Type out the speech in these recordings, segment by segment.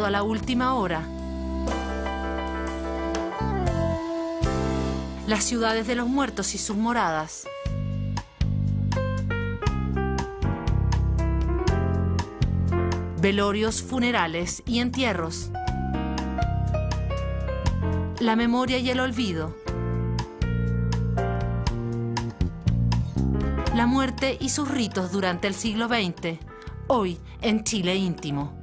a la última hora. Las ciudades de los muertos y sus moradas. Velorios, funerales y entierros. La memoria y el olvido. La muerte y sus ritos durante el siglo XX, hoy en Chile íntimo.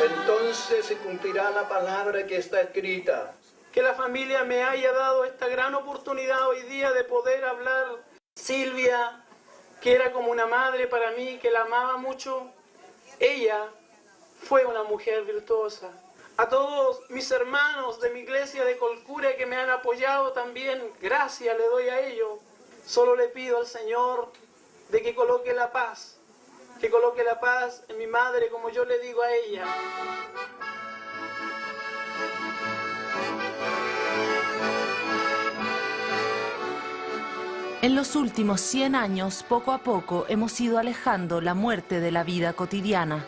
Entonces se cumplirá la palabra que está escrita. Que la familia me haya dado esta gran oportunidad hoy día de poder hablar. Silvia, que era como una madre para mí, que la amaba mucho, ella fue una mujer virtuosa. A todos mis hermanos de mi iglesia de Colcure que me han apoyado también, gracias le doy a ellos. Solo le pido al Señor de que coloque la paz. Que coloque la paz en mi madre, como yo le digo a ella. En los últimos 100 años, poco a poco, hemos ido alejando la muerte de la vida cotidiana.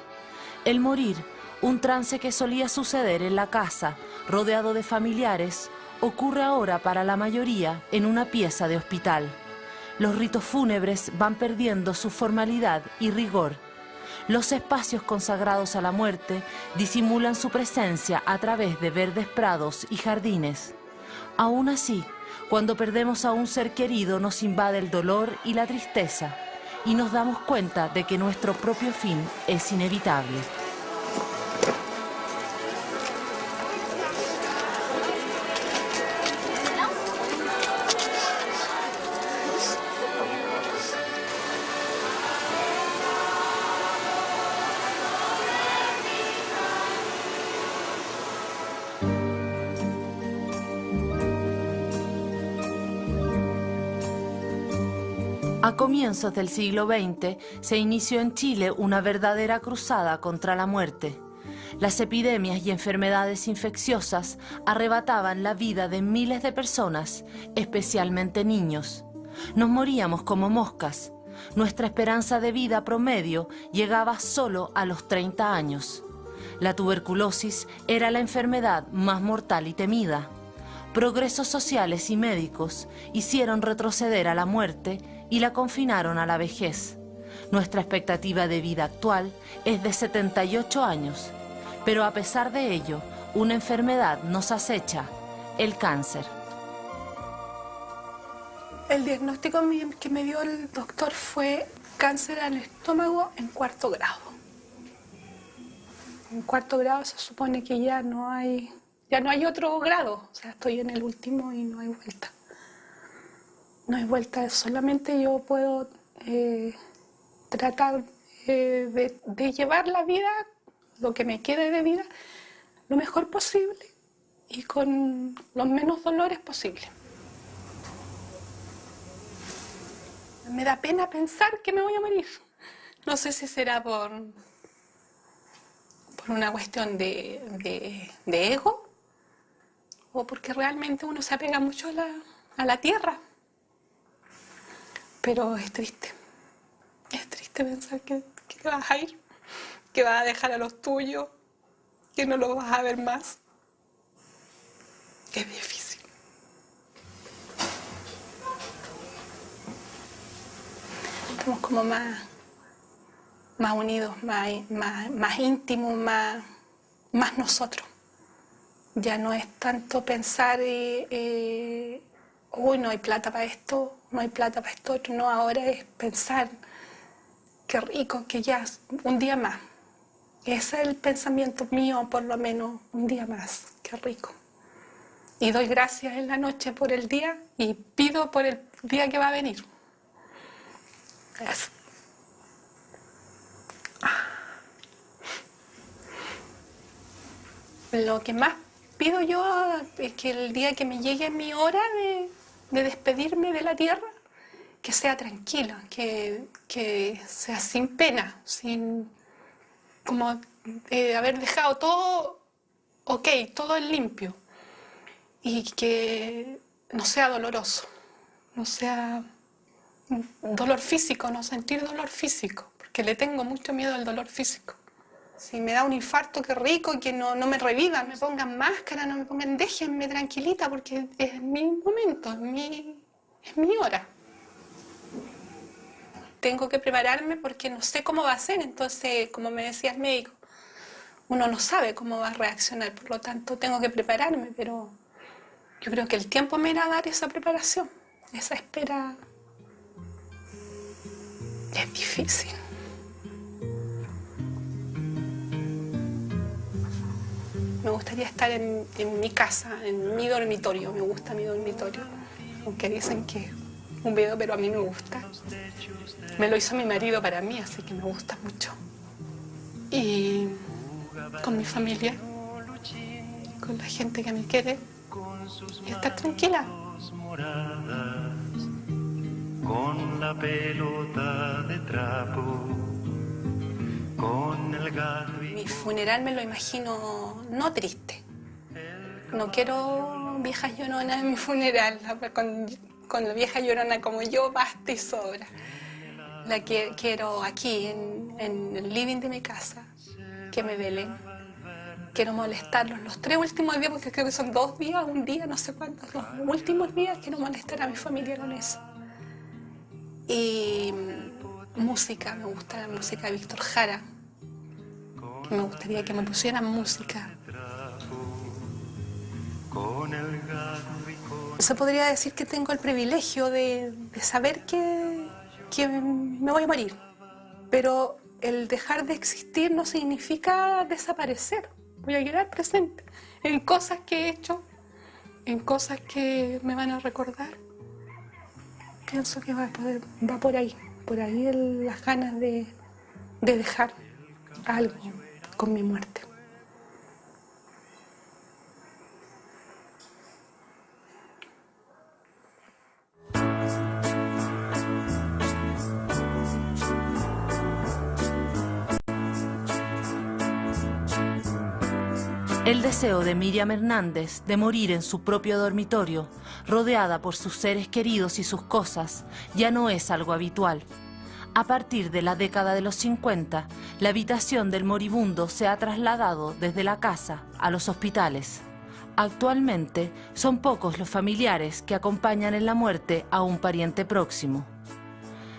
El morir, un trance que solía suceder en la casa, rodeado de familiares, ocurre ahora para la mayoría en una pieza de hospital. Los ritos fúnebres van perdiendo su formalidad y rigor. Los espacios consagrados a la muerte disimulan su presencia a través de verdes prados y jardines. Aún así, cuando perdemos a un ser querido nos invade el dolor y la tristeza y nos damos cuenta de que nuestro propio fin es inevitable. A comienzos del siglo XX se inició en Chile una verdadera cruzada contra la muerte. Las epidemias y enfermedades infecciosas arrebataban la vida de miles de personas, especialmente niños. Nos moríamos como moscas. Nuestra esperanza de vida promedio llegaba solo a los 30 años. La tuberculosis era la enfermedad más mortal y temida. Progresos sociales y médicos hicieron retroceder a la muerte y la confinaron a la vejez. Nuestra expectativa de vida actual es de 78 años, pero a pesar de ello, una enfermedad nos acecha, el cáncer. El diagnóstico que me dio el doctor fue cáncer al estómago en 4º grado. En 4º grado se supone que ya no hay otro grado, o sea, estoy en el último y no hay vuelta. No hay vuelta, solamente yo puedo tratar de llevar la vida, lo que me quede de vida, lo mejor posible y con los menos dolores posible. Me da pena pensar que me voy a morir. No sé si será por una cuestión de ego o porque realmente uno se apega mucho a la tierra. Pero es triste pensar que te vas a ir, que vas a dejar a los tuyos, que no los vas a ver más. Es difícil. Estamos como más unidos, más íntimos, más nosotros. Ya no es tanto pensar, uy, no hay plata para esto, no hay plata para esto otro. No, ahora es pensar, qué rico, que ya un día más. Ese es el pensamiento mío, por lo menos, un día más, qué rico. Y doy gracias en la noche por el día y pido por el día que va a venir. Lo que más pido yo es que el día que me llegue mi hora de despedirme de la tierra, que sea tranquila, que sea sin pena, sin como haber dejado todo ok, todo es limpio, y que no sea doloroso, no sea dolor físico, no sentir dolor físico, porque le tengo mucho miedo al dolor físico. Si me da un infarto, qué rico, que no me revivan, me pongan máscara, no me pongan, déjenme tranquilita, porque es mi momento, es mi hora. Tengo que prepararme porque no sé cómo va a ser, entonces, como me decía el médico, uno no sabe cómo va a reaccionar, por lo tanto tengo que prepararme, pero yo creo que el tiempo me irá a dar esa preparación, esa espera. Es difícil. Me gustaría estar en mi casa, en mi dormitorio. Me gusta mi dormitorio, aunque dicen que es un video, pero a mí me gusta. Me lo hizo mi marido para mí, así que me gusta mucho. Y con mi familia, con la gente que me quiere, y estar tranquila. Con la pelota de trapo, con el gato. Mi funeral me lo imagino no triste. No quiero viejas lloronas en mi funeral. Con la vieja llorona como yo, basta y sobra. La que quiero aquí, en el living de mi casa, que me velen. Quiero molestarlos los 3 últimos días, porque creo que son 2 días, un día, no sé cuántos. Los últimos días quiero molestar a mi familia con eso. Y música, me gusta la música de Víctor Jara. Me gustaría que me pusieran música. Se podría decir que tengo el privilegio de saber que me voy a morir. Pero el dejar de existir no significa desaparecer. Voy a quedar presente en cosas que he hecho, en cosas que me van a recordar. Pienso que va por ahí las ganas de dejar algo con mi muerte. El deseo de Miriam Hernández de morir en su propio dormitorio, rodeada por sus seres queridos y sus cosas, ya no es algo habitual. A partir de la década de los 50, la habitación del moribundo se ha trasladado desde la casa a los hospitales. Actualmente son pocos los familiares que acompañan en la muerte a un pariente próximo.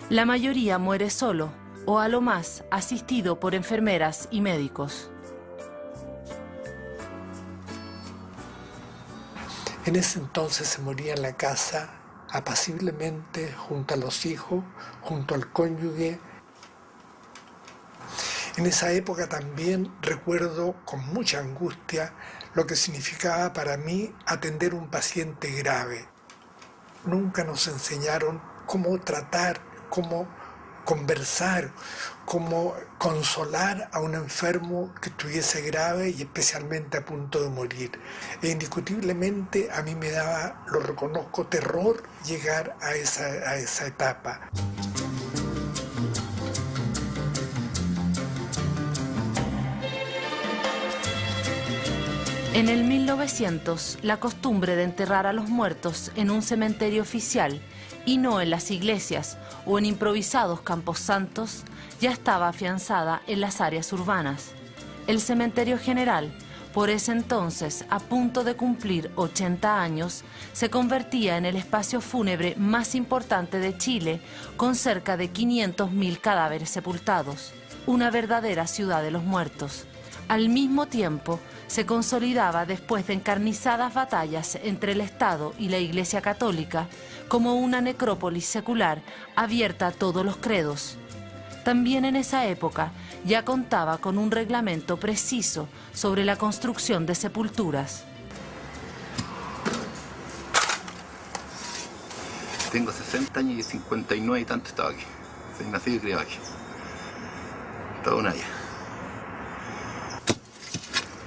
La mayoría muere solo o a lo más asistido por enfermeras y médicos. En ese entonces se moría en la casa, apaciblemente, junto a los hijos, junto al cónyuge. En esa época también recuerdo con mucha angustia lo que significaba para mí atender un paciente grave. Nunca nos enseñaron cómo tratar, cómo conversar, cómo consolar a un enfermo que estuviese grave y especialmente a punto de morir. E indiscutiblemente a mí me daba, lo reconozco, terror llegar a esa etapa. En el 1900, la costumbre de enterrar a los muertos en un cementerio oficial y no en las iglesias o en improvisados camposantos ya estaba afianzada en las áreas urbanas. El cementerio general, por ese entonces a punto de cumplir 80 años, se convertía en el espacio fúnebre más importante de Chile, con cerca de 500.000 cadáveres sepultados, una verdadera ciudad de los muertos. Al mismo tiempo, se consolidaba después de encarnizadas batallas entre el Estado y la Iglesia Católica como una necrópolis secular abierta a todos los credos. También en esa época ya contaba con un reglamento preciso sobre la construcción de sepulturas. Tengo 60 años y 59 y tanto estaba aquí. Soy nacido y criado aquí. Toda una vida.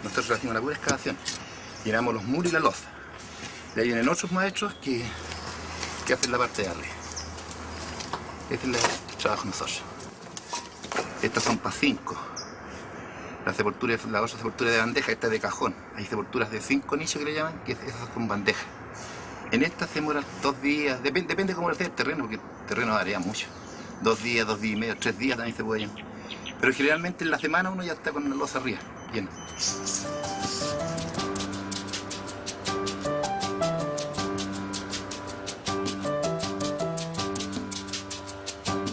nosotros hacemos una pura excavación. Llenamos los muros y la loza. De ahí vienen otros maestros que hacen la parte de arriba. Este es el trabajo de nosotros. Estas son para 5. La otra sepultura de bandeja, esta es de cajón. Hay sepulturas de 5 nichos que le llaman, que esas son bandejas. En esta se demoran 2 días, depende cómo esté el terreno, porque el terreno varía mucho. 2 días, 2 días y medio, 3 días también se pueden. Pero generalmente en la semana uno ya está con la loza arriba, llena.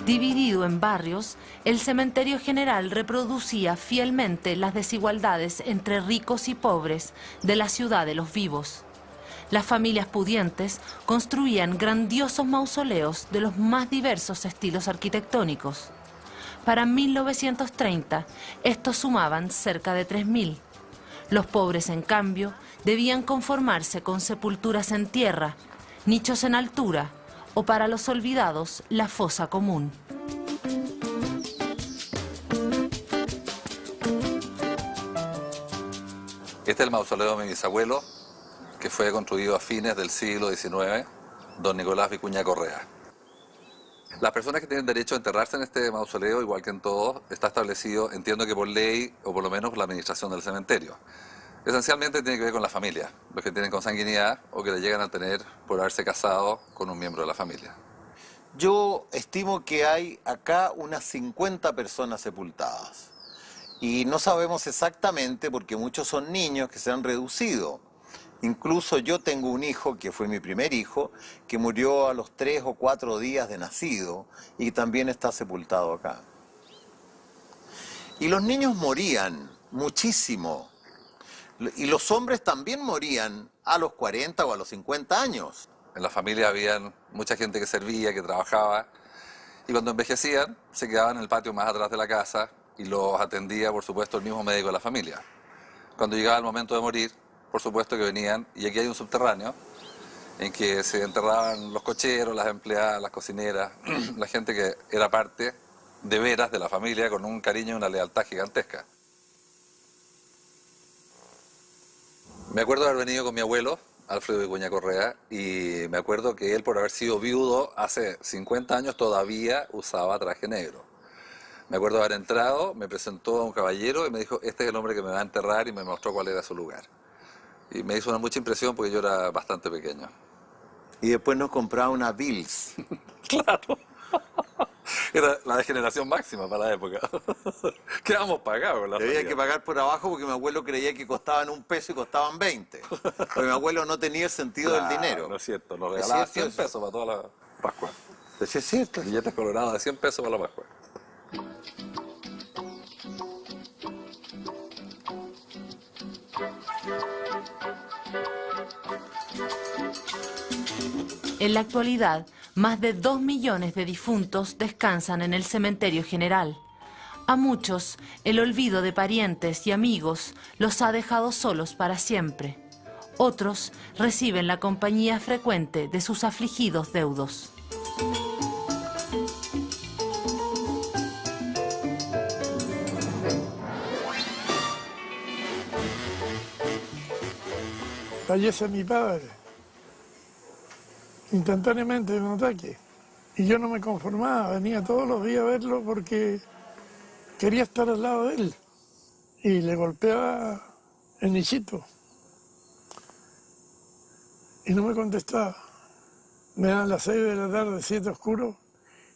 Dividido en barrios, el cementerio general reproducía fielmente las desigualdades entre ricos y pobres de la ciudad de los vivos. Las familias pudientes construían grandiosos mausoleos de los más diversos estilos arquitectónicos. Para 1930, estos sumaban cerca de 3.000. Los pobres, en cambio, debían conformarse con sepulturas en tierra, nichos en altura, o para los olvidados, la fosa común. Este es el mausoleo de mi bisabuelo, que fue construido a fines del siglo XIX, don Nicolás Vicuña Correa. Las personas que tienen derecho a enterrarse en este mausoleo, igual que en todos, está establecido, entiendo que por ley, o por lo menos por la administración del cementerio. Esencialmente tiene que ver con la familia, los que tienen consanguinidad o que le llegan a tener por haberse casado con un miembro de la familia. Yo estimo que hay acá unas 50 personas sepultadas. Y no sabemos exactamente porque muchos son niños que se han reducido. Incluso yo tengo un hijo, que fue mi primer hijo, que murió a los 3 o 4 días de nacido y también está sepultado acá. Y los niños morían muchísimo. Y los hombres también morían a los 40 o a los 50 años. En la familia había mucha gente que servía, que trabajaba, y cuando envejecían se quedaban en el patio más atrás de la casa y los atendía, por supuesto, el mismo médico de la familia. Cuando llegaba el momento de morir, por supuesto que venían, y aquí hay un subterráneo en que se enterraban los cocheros, las empleadas, las cocineras, la gente que era parte de veras de la familia con un cariño y una lealtad gigantesca. Me acuerdo de haber venido con mi abuelo, Alfredo Vicuña Correa, y me acuerdo que él, por haber sido viudo hace 50 años, todavía usaba traje negro. Me acuerdo de haber entrado, me presentó a un caballero y me dijo, este es el hombre que me va a enterrar, y me mostró cuál era su lugar. Y me hizo una mucha impresión porque yo era bastante pequeño. Y después nos compraba una Bills. Claro. Era la degeneración máxima para la época. Quedamos pagados. Había que pagar por abajo porque mi abuelo creía que costaban $1 y costaban 20. Porque mi abuelo no tenía el sentido del dinero. No es cierto, nos regalaba 100 pesos para toda la Pascua. Eso es cierto. Billetes colorados de 100 pesos para la Pascua. En la actualidad, más de 2 millones de difuntos descansan en el cementerio general. A muchos, el olvido de parientes y amigos los ha dejado solos para siempre. Otros reciben la compañía frecuente de sus afligidos deudos. Fallece mi padre, instantáneamente de un ataque. Y yo no me conformaba, venía todos los días a verlo porque quería estar al lado de él. Y le golpeaba el nichito. Y no me contestaba. Me daban las 6 de la tarde, 7 oscuro,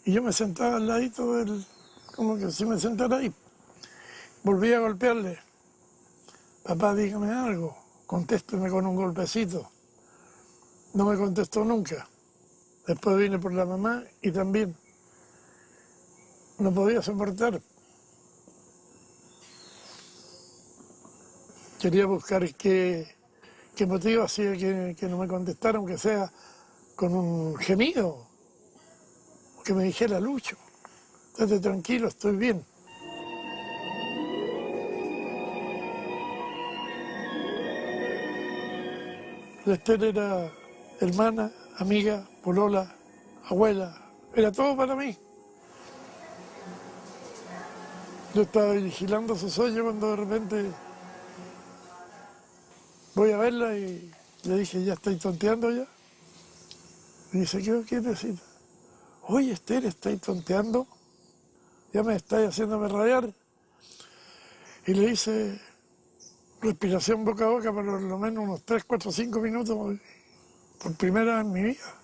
y yo me sentaba al ladito del, como que si me sentara ahí. Volví a golpearle. Papá, dígame algo, contésteme con un golpecito. No me contestó nunca. Después vine por la mamá y también no podía soportar. Quería buscar qué motivo hacía que no me contestara, aunque sea con un gemido, que me dijera, Lucho, estate tranquilo, estoy bien. La Esther era hermana, amiga, polola, abuela, era todo para mí. Yo estaba vigilando su sueño cuando de repente Voy a verla y le dije, ¿ya estáis tonteando ya? Y dice, ¿qué necesitas? Oye, Esther, ¿estáis tonteando? Ya me estáis haciéndome rayar. Y le hice respiración boca a boca por lo menos unos 3, 4, 5 minutos por primera vez en mi vida.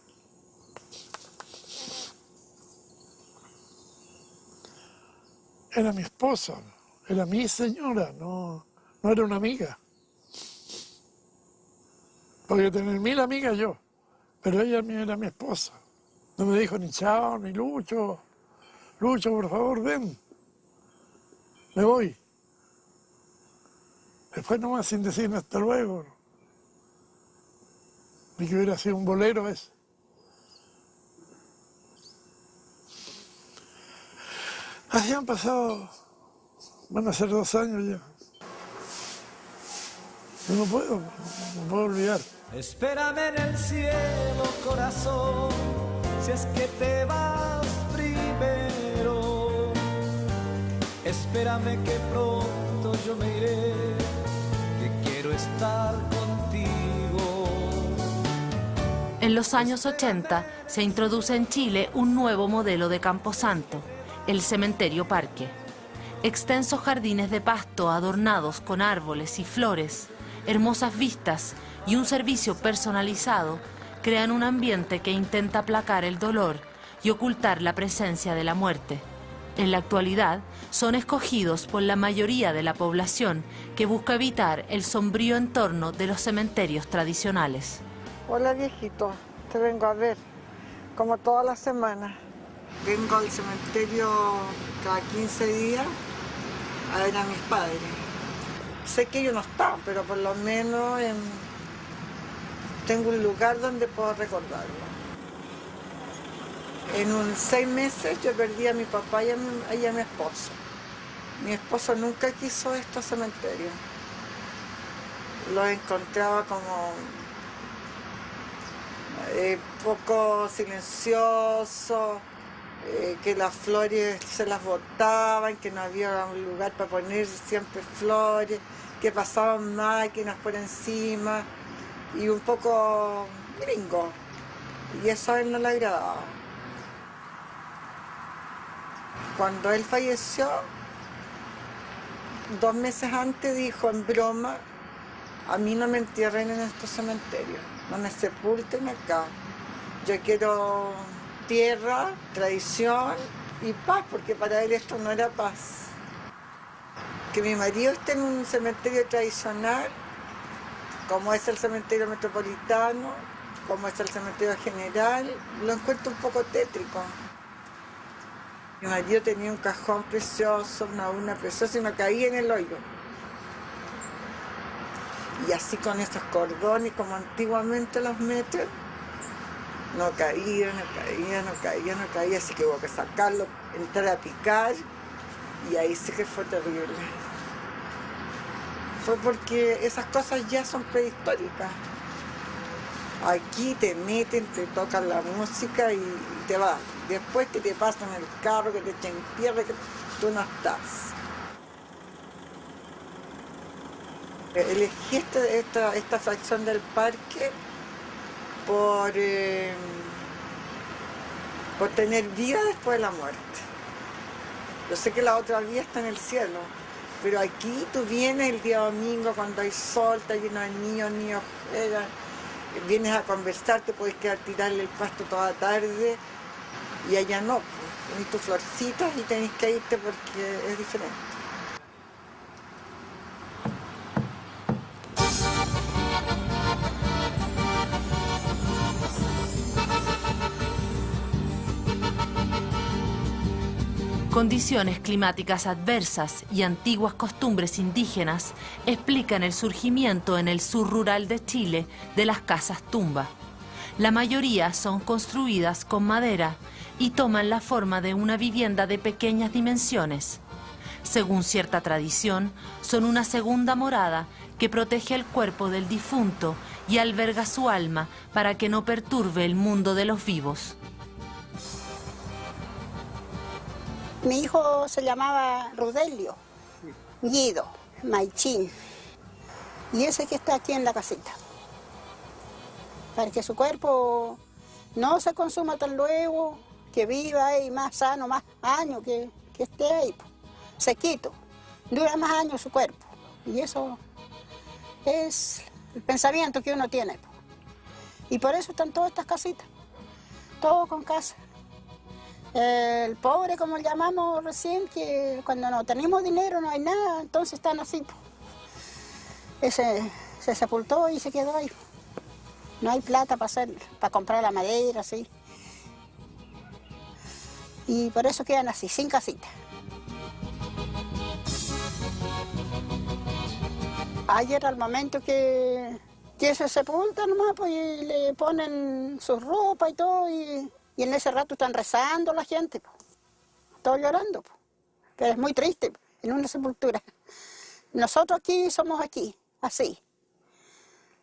Era mi esposa, era mi señora, no era una amiga. Podría tener 1000 amigas yo, pero ella era mi esposa. No me dijo ni chao, ni Lucho. Lucho, por favor, ven. Me voy. Después nomás sin decirme hasta luego. Ni que hubiera sido un bolero ese. Así han pasado, van a ser 2 años ya. Yo no puedo olvidar. Espérame en el cielo, corazón, si es que te vas primero. Espérame que pronto yo me iré, que quiero estar contigo. En los años 80 se introduce en Chile un nuevo modelo de camposanto, el cementerio parque. Extensos jardines de pasto adornados con árboles y flores, hermosas vistas y un servicio personalizado crean un ambiente que intenta aplacar el dolor y ocultar la presencia de la muerte. En la actualidad son escogidos por la mayoría de la población que busca evitar el sombrío entorno de los cementerios tradicionales. Hola viejito, te vengo a ver, como todas las semanas. Vengo al cementerio cada 15 días a ver a mis padres. Sé que ellos no están, pero por lo menos tengo un lugar donde puedo recordarlo. En 6 meses yo perdí a mi papá y a mi esposo. Mi esposo nunca quiso estos cementerios. Los encontraba como poco silencioso, que las flores se las botaban, que no había un lugar para poner siempre flores, que pasaban máquinas por encima y un poco gringo. Y eso a él no le agradaba. Cuando él falleció, 2 meses antes dijo en broma, a mí no me entierren en estos cementerios, no me sepulten acá. Yo quiero tierra, tradición y paz, porque para él esto no era paz. Que mi marido esté en un cementerio tradicional, como es el cementerio metropolitano, como es el cementerio general, lo encuentro un poco tétrico. Mi marido tenía un cajón precioso, una urna preciosa y no caía en el hoyo. Y así con esos cordones, como antiguamente los meten, no caía, así que hubo que sacarlo, entrar a picar, y ahí sí que fue terrible. Fue porque esas cosas ya son prehistóricas. Aquí te meten, te tocan la música y te vas. Después que te pasan el carro, que te echen tierra, que tú no estás. Elegí esta fracción del parque por tener vida después de la muerte. Yo sé que la otra vida está en el cielo, pero aquí tú vienes el día domingo cuando hay sol, está lleno de niños juegan, vienes a conversar, te puedes quedar tirarle el pasto toda la tarde y allá no, tenés tus florcitas y tenés que irte porque es diferente. Condiciones climáticas adversas y antiguas costumbres indígenas explican el surgimiento en el sur rural de Chile de las casas tumba. La mayoría son construidas con madera y toman la forma de una vivienda de pequeñas dimensiones. Según cierta tradición, son una segunda morada que protege el cuerpo del difunto y alberga su alma para que no perturbe el mundo de los vivos. Mi hijo se llamaba Rudelio, Guido, Maichín. y ese que está aquí en la casita, para que su cuerpo no se consuma tan luego, que viva ahí más sano, más años, que esté ahí, sequito, dura más años su cuerpo. Y eso es el pensamiento que uno tiene. Y por eso están todas estas casitas, todo con casa. El pobre, como le llamamos recién, que cuando no tenemos dinero no hay nada, entonces están así. Ese se sepultó y se quedó ahí. No hay plata para comprar la madera, así. Y por eso quedan así, sin casita. Ayer al momento que se sepulta nomás, pues y le ponen su ropa y todo, y en ese rato están rezando la gente, pues. Todos llorando, pues. Pero es muy triste, en una sepultura. Nosotros aquí somos aquí, así.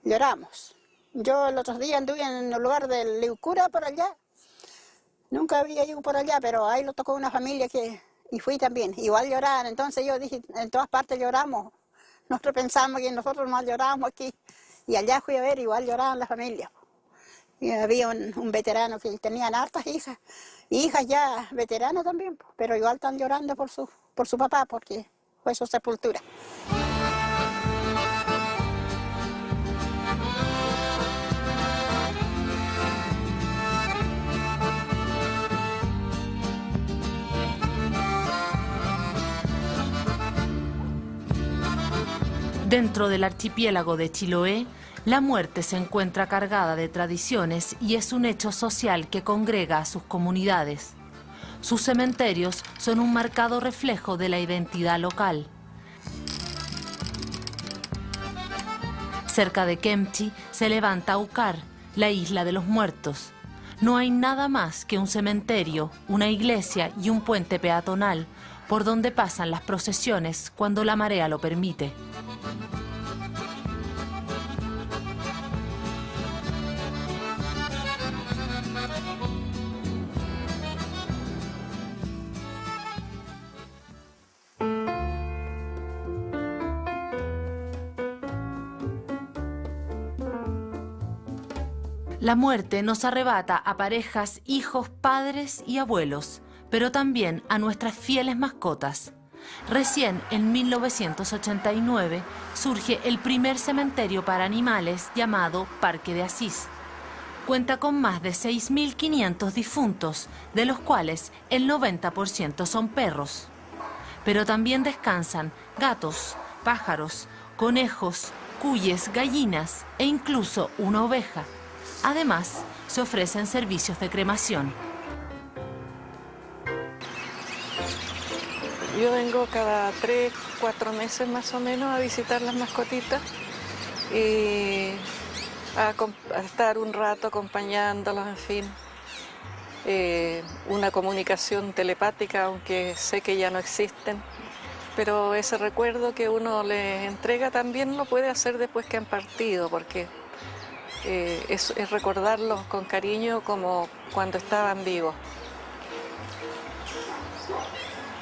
Lloramos. Yo el otro día anduve en el lugar del Leucura por allá. Nunca había ido por allá, pero ahí lo tocó una familia y fui también. Igual lloraban, entonces yo dije, en todas partes lloramos. Nosotros pensamos que nosotros más llorábamos aquí. Y allá fui a ver, igual lloraban las familias. Y había un veterano que tenían hartas hijas ya veteranas también, pero igual están llorando por su papá, porque fue su sepultura. Dentro del archipiélago de Chiloé, la muerte se encuentra cargada de tradiciones y es un hecho social que congrega a sus comunidades. Sus cementerios son un marcado reflejo de la identidad local. Cerca de Kemchi se levanta Aukar, la isla de los muertos. No hay nada más que un cementerio, una iglesia y un puente peatonal por donde pasan las procesiones cuando la marea lo permite. La muerte nos arrebata a parejas, hijos, padres y abuelos, pero también a nuestras fieles mascotas. Recién en 1989 surge el primer cementerio para animales llamado Parque de Asís. Cuenta con más de 6.500 difuntos, de los cuales el 90% son perros. Pero también descansan gatos, pájaros, conejos, cuyes, gallinas e incluso una oveja. Además, se ofrecen servicios de cremación. Yo vengo cada 3, 4 meses más o menos a visitar las mascotitas y a estar un rato acompañándolos, en fin. Una comunicación telepática, aunque sé que ya no existen, pero ese recuerdo que uno les entrega también lo puede hacer después que han partido, porque es recordarlos con cariño como cuando estaban vivos.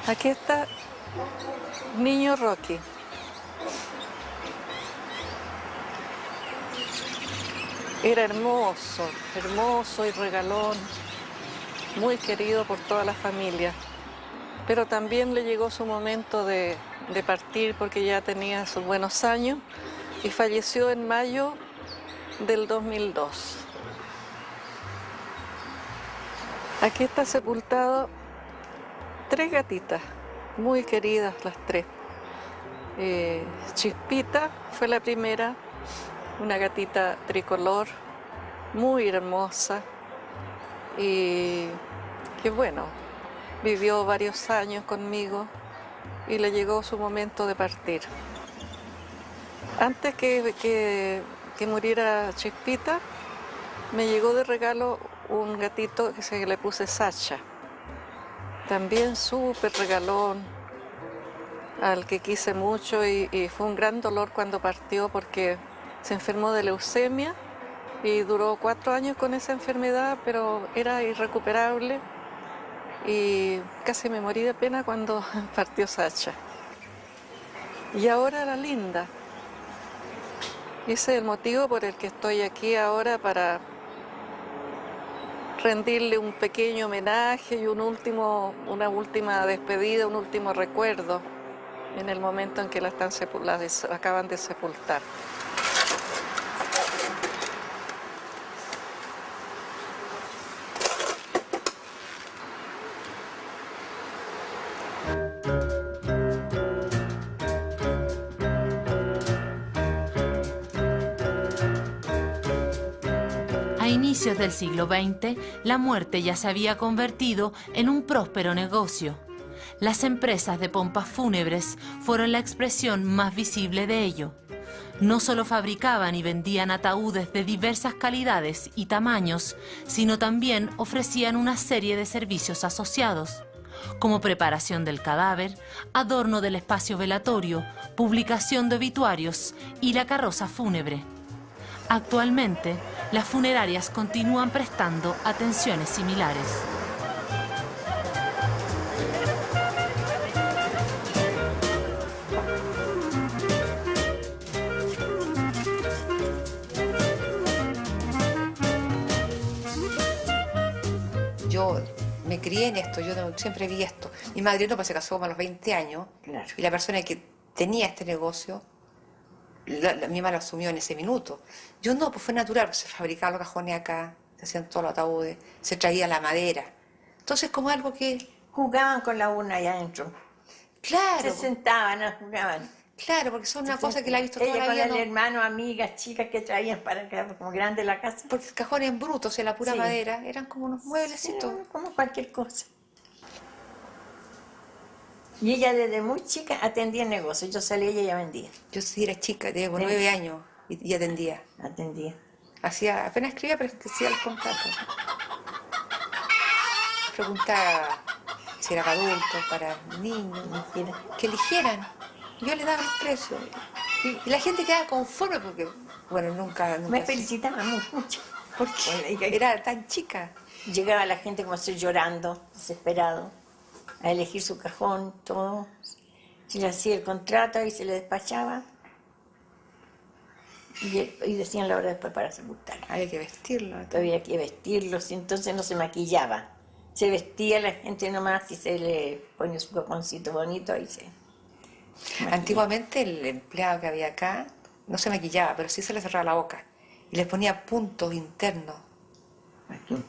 Aquí está Niño Rocky. Era hermoso, hermoso y regalón, muy querido por toda la familia. Pero también le llegó su momento de partir porque ya tenía sus buenos años y falleció en mayo del 2002. Aquí está sepultado 3 gatitas, muy queridas las 3. Chispita fue la primera, una gatita tricolor, muy hermosa y que bueno, vivió varios años conmigo y le llegó su momento de partir. Antes que muriera Chispita, me llegó de regalo un gatito que le puse Sacha. También súper regalón, al que quise mucho y fue un gran dolor cuando partió porque se enfermó de leucemia y duró 4 años con esa enfermedad, pero era irrecuperable y casi me morí de pena cuando partió Sacha. Y ahora la Linda. Ese es el motivo por el que estoy aquí ahora, para rendirle un pequeño homenaje y una última despedida, un último recuerdo en el momento en que la acaban de sepultar. A inicios del siglo XX, la muerte ya se había convertido en un próspero negocio. Las empresas de pompas fúnebres fueron la expresión más visible de ello. No solo fabricaban y vendían ataúdes de diversas calidades y tamaños, sino también ofrecían una serie de servicios asociados, como preparación del cadáver, adorno del espacio velatorio, publicación de obituarios y la carroza fúnebre. Actualmente, las funerarias continúan prestando atenciones similares. Yo me crié en esto, siempre vi esto. Mi madrina pues se casó como a los 20 años, claro. Y la persona que tenía este negocio, mi mamá lo asumió en ese minuto. Yo no, pues fue natural, pues se fabricaban los cajones acá, se hacían todos los ataúdes, se traía la madera. Entonces, como algo que... Jugaban con la urna allá adentro. Claro. Se sentaban, jugaban. Claro, porque son una cosa que la he visto toda la vida. Ella con el hermano, amigas, chicas que traían para acá, como grande la casa. Porque el cajón en bruto, o sea, la pura madera, eran como unos mueblecitos. Sí, como cualquier cosa. Y ella desde muy chica atendía el negocio. Yo salía y ella vendía. Yo sí era chica, tenía 9 años y atendía. Atendía. Hacía, apenas escribía, pero hacía los contratos. Preguntaba si era para adultos, para niños, que eligieran. Yo le daba los precios. Y la gente quedaba conforme porque, bueno, nunca me felicitaban mucho. Porque era tan chica. Llegaba la gente como así llorando, desesperado, a elegir su cajón, todo. Se le hacía el contrato y se le despachaba. Y decían la hora después para sepultar. Había que vestirlo. Había que vestirlo, y entonces no se maquillaba. Se vestía la gente nomás y se le ponía su cajoncito bonito y se... Antiguamente el empleado que había acá no se maquillaba, pero sí se le cerraba la boca y les ponía puntos internos. Aquí.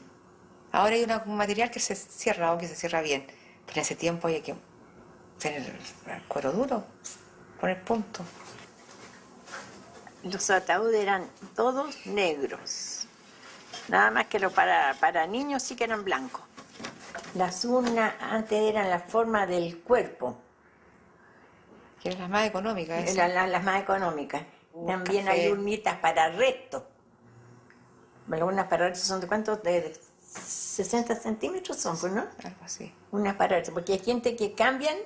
Ahora hay un material que se cierra o que se cierra bien, pero en ese tiempo había que tener el cuero duro, poner puntos. Los ataúdes eran todos negros, nada más que para niños sí que eran blancos. Las urnas antes eran la forma del cuerpo. Que eran las más económicas. Eran las más económicas. También café. hay urnitas para resto. Algunas para resto son de cuántos, de 60 centímetros son, pues, ¿no? Algo así. Unas para resto, porque hay gente que cambian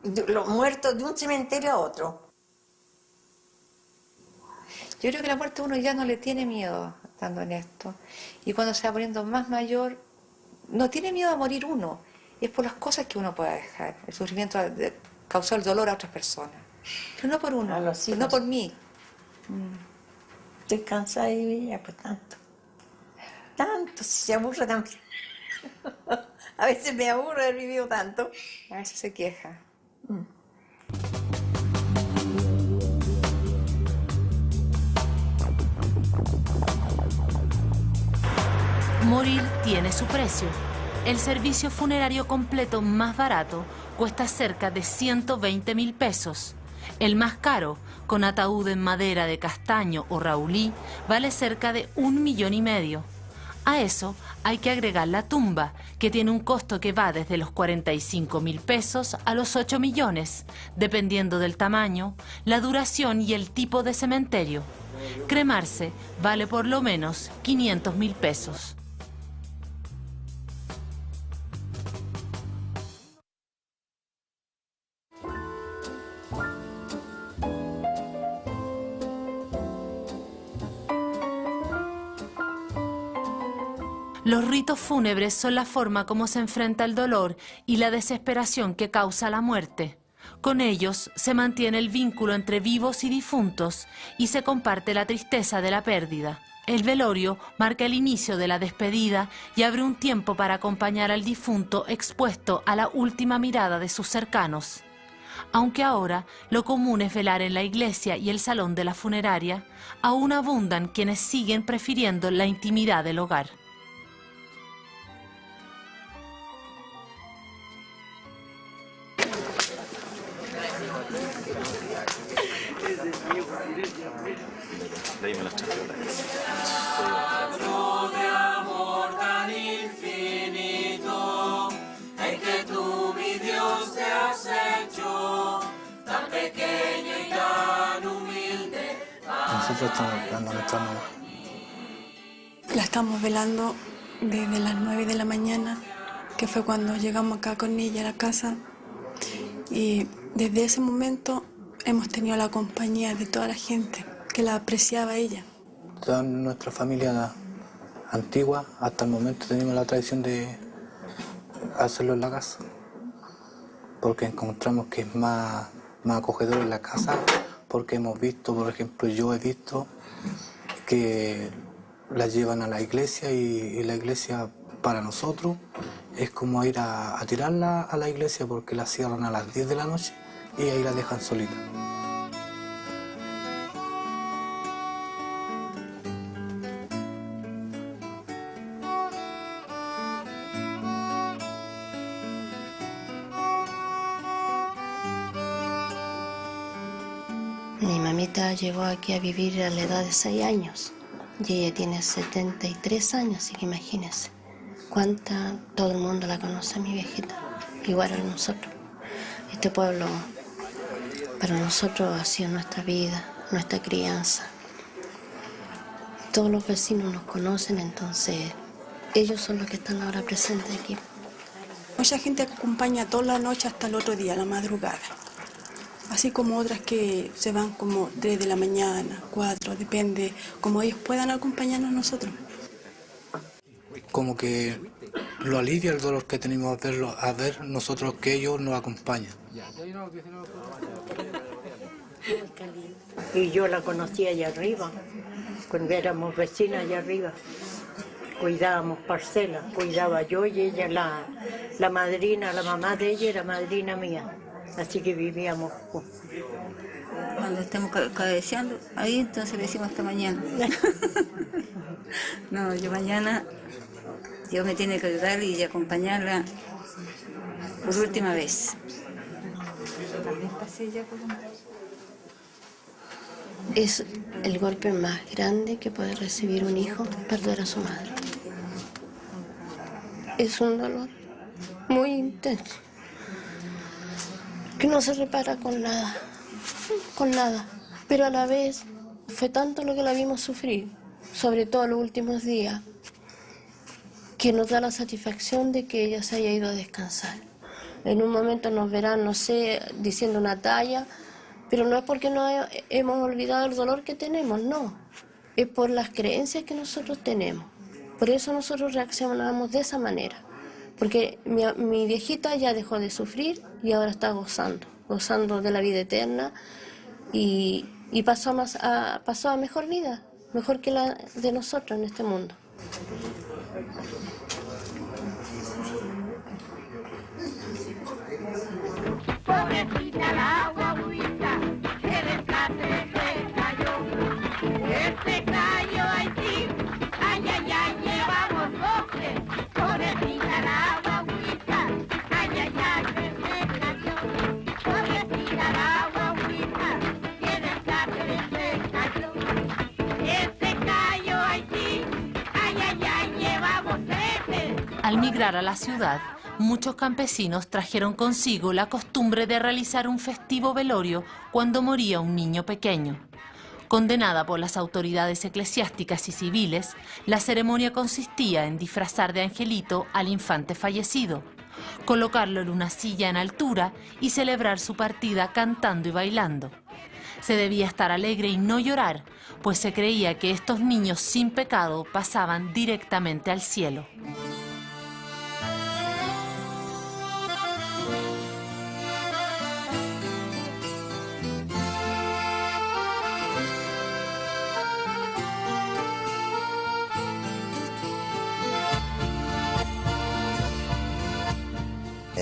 los muertos de un cementerio a otro. Yo creo que la muerte uno ya no le tiene miedo estando en esto. Y cuando se va poniendo más mayor, no tiene miedo a morir uno. Es por las cosas que uno pueda dejar. El sufrimiento causó el dolor a otras personas. Pero no por uno, no por mí. Estoy cansada y vivía pues tanto. Tanto, si se aburre también. A veces me aburre haber vivido tanto. A veces se queja. Morir tiene su precio. El servicio funerario completo más barato cuesta cerca de 120.000 pesos. El más caro, con ataúd en madera de castaño o raulí, vale cerca de 1,5 millones. A eso hay que agregar la tumba, que tiene un costo que va desde los 45.000 pesos a los 8 millones, dependiendo del tamaño, la duración y el tipo de cementerio. Cremarse vale por lo menos 500.000 pesos. Los ritos fúnebres son la forma como se enfrenta el dolor y la desesperación que causa la muerte. Con ellos se mantiene el vínculo entre vivos y difuntos y se comparte la tristeza de la pérdida. El velorio marca el inicio de la despedida y abre un tiempo para acompañar al difunto expuesto a la última mirada de sus cercanos. Aunque ahora lo común es velar en la iglesia y el salón de la funeraria, aún abundan quienes siguen prefiriendo la intimidad del hogar. Dime las chaperotas. De amor tan infinito, en que tú, mi Dios, te has hecho tan pequeño y tan humilde. Nosotros estamos velando a nuestra mamá. La estamos velando desde las 9 de la mañana, que fue cuando llegamos acá con ella a la casa. Y desde ese momento hemos tenido la compañía de toda la gente que la apreciaba ella. Toda nuestra familia antigua, hasta el momento tenemos la tradición de hacerlo en la casa, porque encontramos que es más acogedor en la casa, porque hemos visto, por ejemplo, yo he visto que las llevan a la iglesia y la iglesia para nosotros es como ir a tirarla a la iglesia, porque la cierran a las 10 de la noche y ahí la dejan solita. Mi mamita llegó aquí a vivir a la edad de 6 años y ella tiene 73 años, así que imagínense todo el mundo la conoce, mi viejita, igual a nosotros. Este pueblo para nosotros ha sido nuestra vida, nuestra crianza. Todos los vecinos nos conocen, entonces ellos son los que están ahora presentes aquí. Mucha gente acompaña toda la noche hasta el otro día, la madrugada. Así como otras que se van como 3 de la mañana, 4, depende, como ellos puedan acompañarnos nosotros. Como que lo alivia el dolor que tenemos a ver nosotros que ellos nos acompañan. Y yo la conocí allá arriba, cuando éramos vecinas allá arriba. Cuidábamos parcelas, cuidaba yo y ella, la madrina, la mamá de ella era madrina mía. Así que vivíamos juntos. Cuando estemos cabeceando, ahí entonces le decimos hasta mañana. No, yo mañana, Dios me tiene que ayudar y acompañarla por última vez. Es el golpe más grande que puede recibir un hijo, perder a su madre. Es un dolor muy intenso, que no se repara con nada, pero a la vez fue tanto lo que la vimos sufrir, sobre todo en los últimos días, que nos da la satisfacción de que ella se haya ido a descansar. En un momento nos verán, no sé, diciendo una talla, pero no es porque no hemos olvidado el dolor que tenemos, no, es por las creencias que nosotros tenemos. Por eso nosotros reaccionamos de esa manera. Porque mi viejita ya dejó de sufrir y ahora está gozando de la vida eterna y pasó a mejor vida, mejor que la de nosotros en este mundo. Pobrecita la guaguita, que desplate se cayó. Este cayó Haití, ay, ay, ay, llevamos 12. Pobrecita la guaguita, ay, ay, ay, que se cayó. Pobrecita la guaguita, que desplate se cayó. Este cayó Haití, ay, ay, ay, llevamos 13. Al migrar a la ciudad, muchos campesinos trajeron consigo la costumbre de realizar un festivo velorio cuando moría un niño pequeño. Condenada por las autoridades eclesiásticas y civiles, la ceremonia consistía en disfrazar de angelito al infante fallecido, colocarlo en una silla en altura y celebrar su partida cantando y bailando. Se debía estar alegre y no llorar, pues se creía que estos niños sin pecado pasaban directamente al cielo.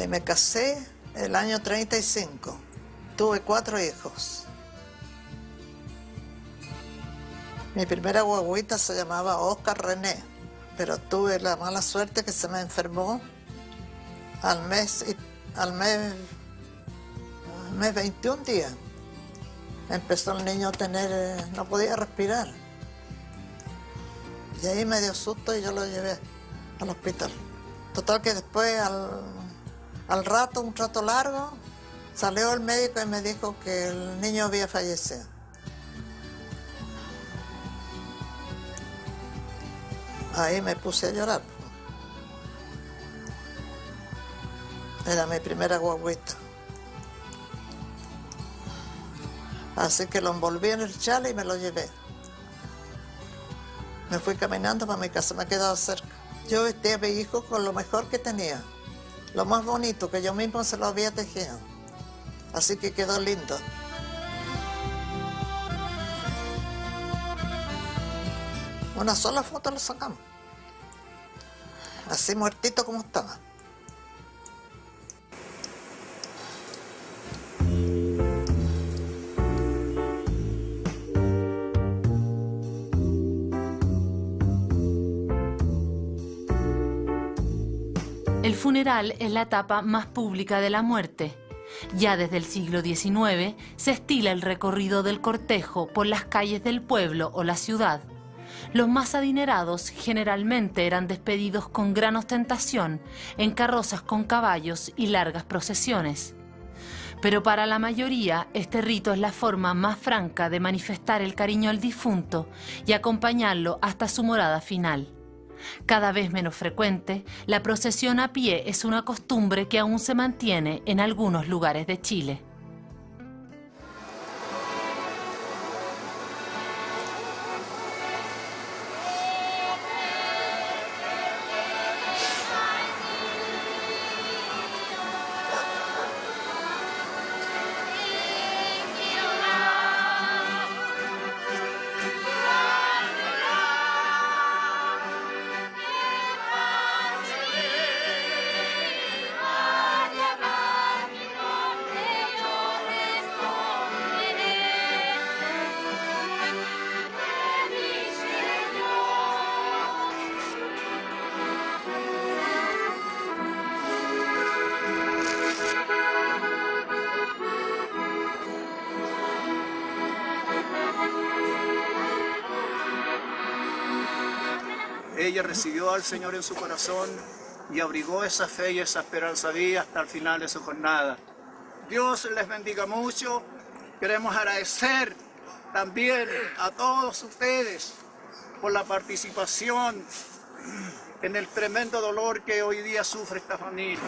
Me casé el año 35. Tuve 4 hijos. Mi primera guaguita se llamaba Oscar René, pero tuve la mala suerte que se me enfermó al mes 21 días. Empezó el niño a tener, no podía respirar. Y ahí me dio susto y yo lo llevé al hospital. Total que después, al rato, un rato largo, salió el médico y me dijo que el niño había fallecido. Ahí me puse a llorar. Era mi primera guagüita. Así que lo envolví en el chale y me lo llevé. Me fui caminando para mi casa, me quedaba cerca. Yo vestí a mi hijo con lo mejor que tenía, lo más bonito, que yo mismo se lo había tejido. Así que quedó lindo. Una sola foto lo sacamos. Así muertito como estaba. El funeral es la etapa más pública de la muerte. Ya desde el siglo XIX se estila el recorrido del cortejo por las calles del pueblo o la ciudad. Los más adinerados generalmente eran despedidos con gran ostentación, en carrozas con caballos y largas procesiones. Pero para la mayoría, este rito es la forma más franca de manifestar el cariño al difunto y acompañarlo hasta su morada final. Cada vez menos frecuente, la procesión a pie es una costumbre que aún se mantiene en algunos lugares de Chile. Ella recibió al Señor en su corazón y abrigó esa fe y esa esperanza viva hasta el final de su jornada. Dios les bendiga mucho. Queremos agradecer también a todos ustedes por la participación en el tremendo dolor que hoy día sufre esta familia.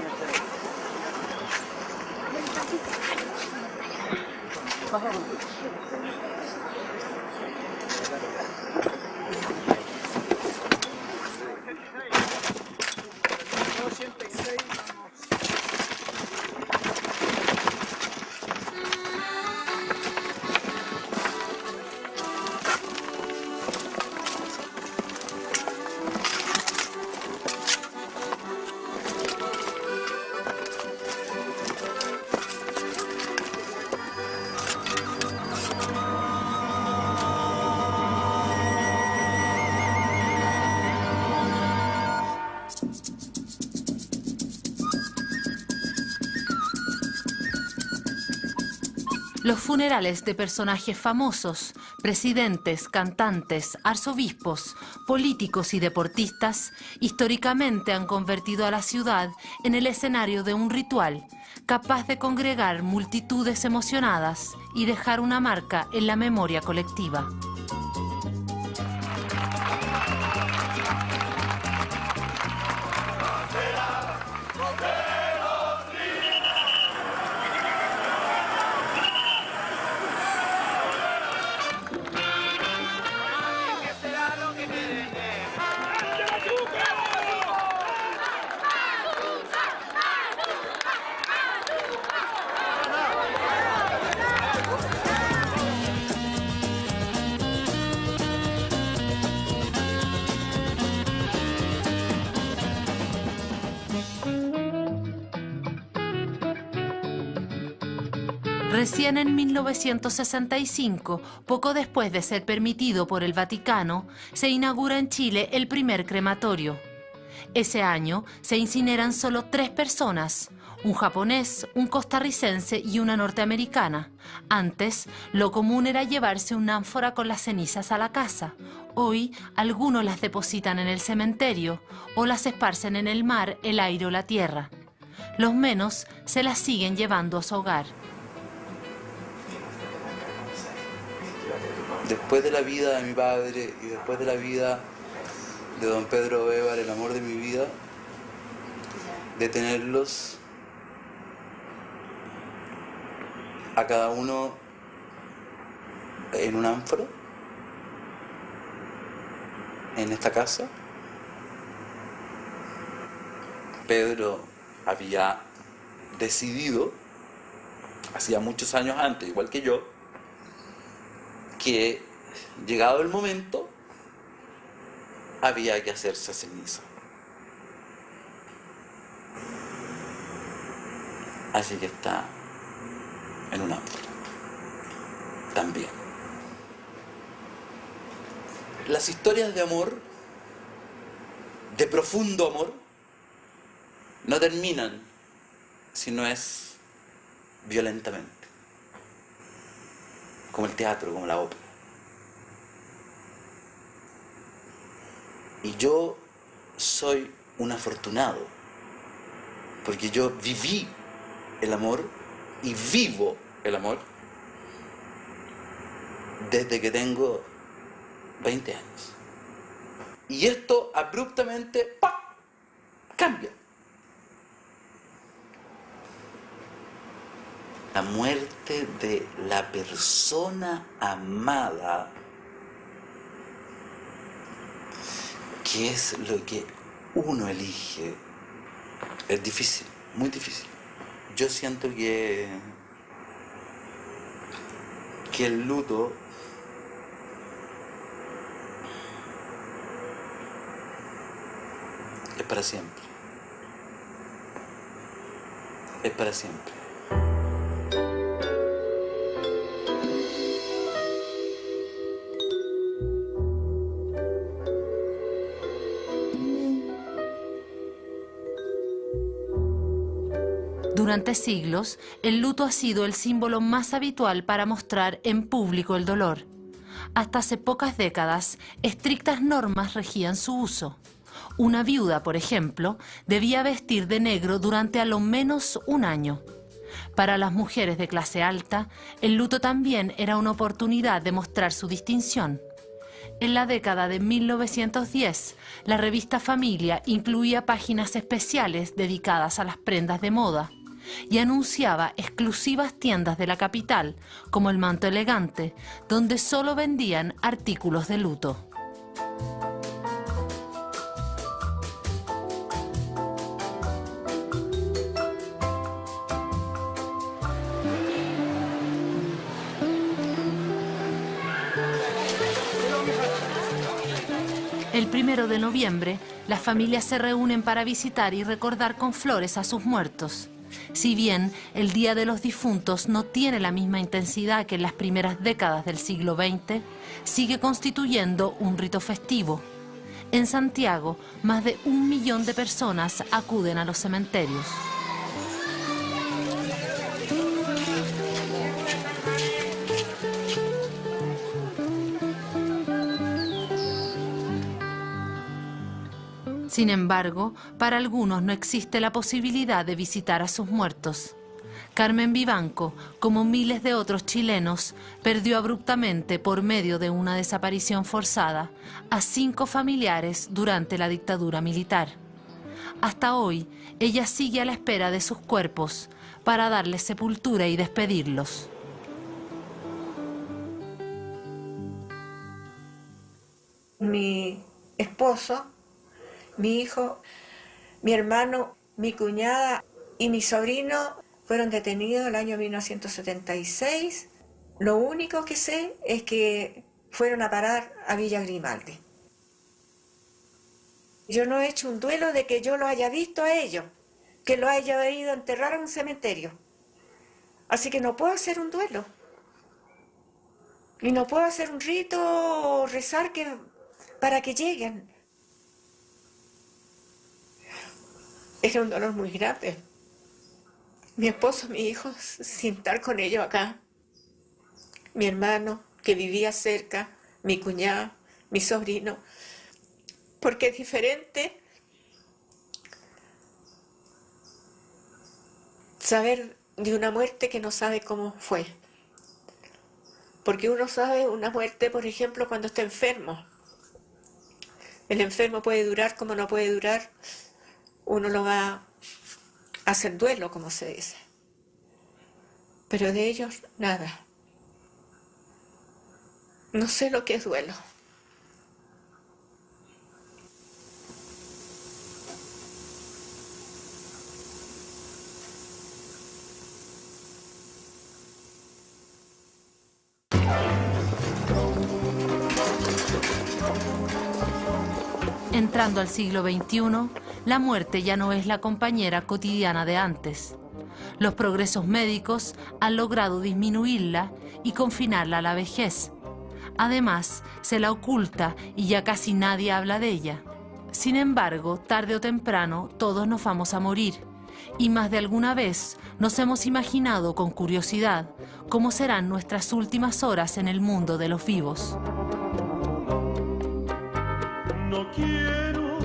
Los funerales de personajes famosos, presidentes, cantantes, arzobispos, políticos y deportistas, históricamente han convertido a la ciudad en el escenario de un ritual capaz de congregar multitudes emocionadas y dejar una marca en la memoria colectiva. Recién en 1965, poco después de ser permitido por el Vaticano, se inaugura en Chile el primer crematorio. Ese año se incineran solo 3 personas, un japonés, un costarricense y una norteamericana. Antes, lo común era llevarse una ánfora con las cenizas a la casa. Hoy, algunos las depositan en el cementerio o las esparcen en el mar, el aire o la tierra. Los menos se las siguen llevando a su hogar. Después de la vida de mi padre y después de la vida de don Pedro Bévar, el amor de mi vida, de tenerlos a cada uno en un ánfora, en esta casa. Pedro había decidido, hacía muchos años antes, igual que yo, que llegado el momento había que hacerse ceniza. Así que está en un ánfora también. Las historias de amor, de profundo amor, no terminan si no es violentamente, como el teatro, como la ópera. Y yo soy un afortunado, porque yo viví el amor y vivo el amor desde que tengo 20 años. Y esto abruptamente ¡pam!, cambia. La muerte de la persona amada, que es lo que uno elige, es difícil, muy difícil. Yo siento que el luto es para siempre. Es para siempre. Durante siglos, el luto ha sido el símbolo más habitual para mostrar en público el dolor. Hasta hace pocas décadas, estrictas normas regían su uso. Una viuda, por ejemplo, debía vestir de negro durante a lo menos un año. Para las mujeres de clase alta, el luto también era una oportunidad de mostrar su distinción. En la década de 1910, la revista Familia incluía páginas especiales dedicadas a las prendas de moda y anunciaba exclusivas tiendas de la capital, como el Manto Elegante, donde solo vendían artículos de luto. El 1 de noviembre, las familias se reúnen para visitar y recordar con flores a sus muertos. Si bien el Día de los Difuntos no tiene la misma intensidad que en las primeras décadas del siglo XX, sigue constituyendo un rito festivo. En Santiago, más de 1 millón de personas acuden a los cementerios. Sin embargo, para algunos no existe la posibilidad de visitar a sus muertos. Carmen Vivanco, como miles de otros chilenos, perdió abruptamente, por medio de una desaparición forzada, a 5 familiares durante la dictadura militar. Hasta hoy, ella sigue a la espera de sus cuerpos para darles sepultura y despedirlos. Mi esposo, mi hijo, mi hermano, mi cuñada y mi sobrino fueron detenidos el año 1976. Lo único que sé es que fueron a parar a Villa Grimaldi. Yo no he hecho un duelo de que yo lo haya visto a ellos, que lo haya ido a enterrar en un cementerio. Así que no puedo hacer un duelo. Y no puedo hacer un rito o rezar para que lleguen. Era un dolor muy grande. Mi esposo, mi hijo, sin estar con ellos acá. Mi hermano, que vivía cerca, mi cuñada, mi sobrino. Porque es diferente saber de una muerte que no sabe cómo fue. Porque uno sabe una muerte, por ejemplo, cuando está enfermo. El enfermo puede durar como no puede durar. Uno lo va a hacer duelo, como se dice. Pero de ellos, nada. No sé lo que es duelo. Entrando al siglo XXI, la muerte ya no es la compañera cotidiana de antes. Los progresos médicos han logrado disminuirla y confinarla a la vejez. Además, se la oculta y ya casi nadie habla de ella. Sin embargo, tarde o temprano, todos nos vamos a morir. Y más de alguna vez nos hemos imaginado con curiosidad cómo serán nuestras últimas horas en el mundo de los vivos. No quiero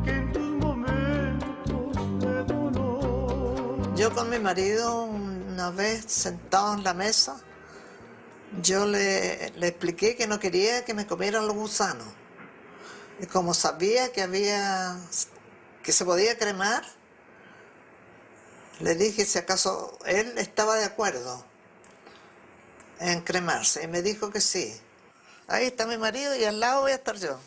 que en tus momentos de dolor. Yo con mi marido, una vez sentado en la mesa, yo le expliqué que no quería que me comieran los gusanos. Y como sabía que se podía cremar, le dije si acaso él estaba de acuerdo en cremarse. Y me dijo que sí. Ahí está mi marido y al lado voy a estar yo.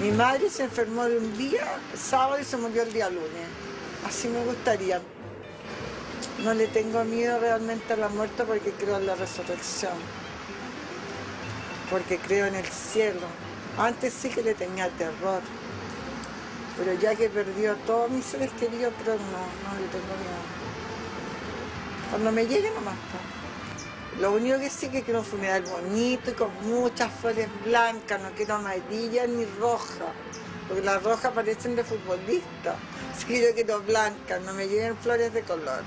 Mi madre se enfermó de un día, sábado, y se murió el día lunes. Así me gustaría. No le tengo miedo realmente a la muerte porque creo en la resurrección. Porque creo en el cielo. Antes sí que le tenía terror. Pero ya que perdió a todos mis seres queridos, creo que no le tengo miedo. Cuando me llegue nomás. Lo único que sí que quiero un funeral bonito y con muchas flores blancas, no quiero amarillas ni rojas, porque las rojas parecen de futbolistas. Así que yo quiero blancas, no me lleven flores de color.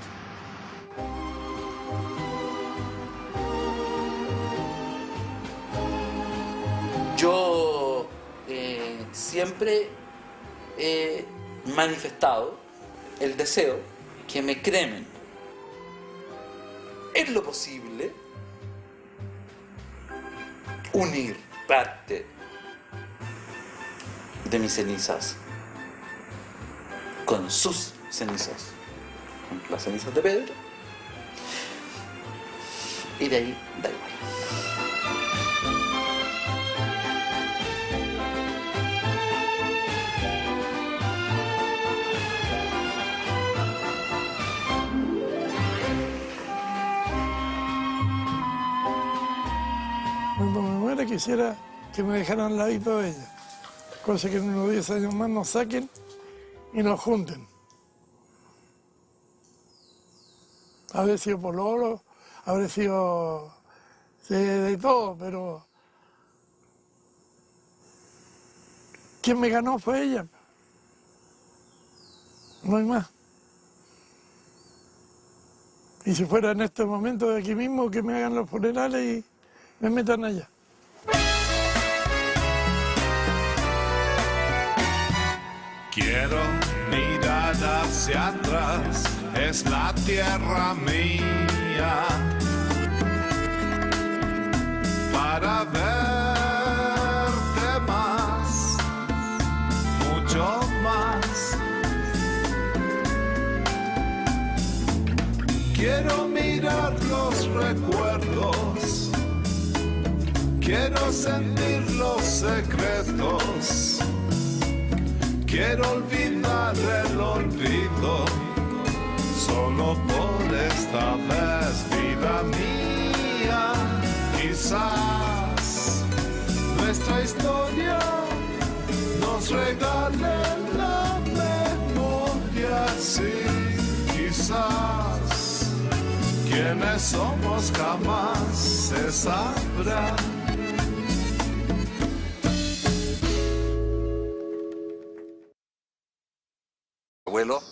Yo siempre he manifestado el deseo que me cremen en lo posible, unir parte de mis cenizas con sus cenizas, con las cenizas de Pedro, y de ahí da igual. Cuando me muera quisiera que me dejaran al ladito de ella, cosa que en unos 10 años más nos saquen y nos junten. Habré sido pololo, habré sido de todo, pero quien me ganó fue ella. No hay más. Y si fuera en este momento de aquí mismo, que me hagan los funerales y me metan allá. Quiero mirar hacia atrás, es la tierra mía, para verte más, mucho más. Quiero mirar los recuerdos, quiero sentir los secretos. Quiero olvidar el olvido, solo por esta vez, vida mía, y Quizás nuestra historia nos regale la memoria, sí. Quizás quienes somos jamás se sabrá. Abuelo,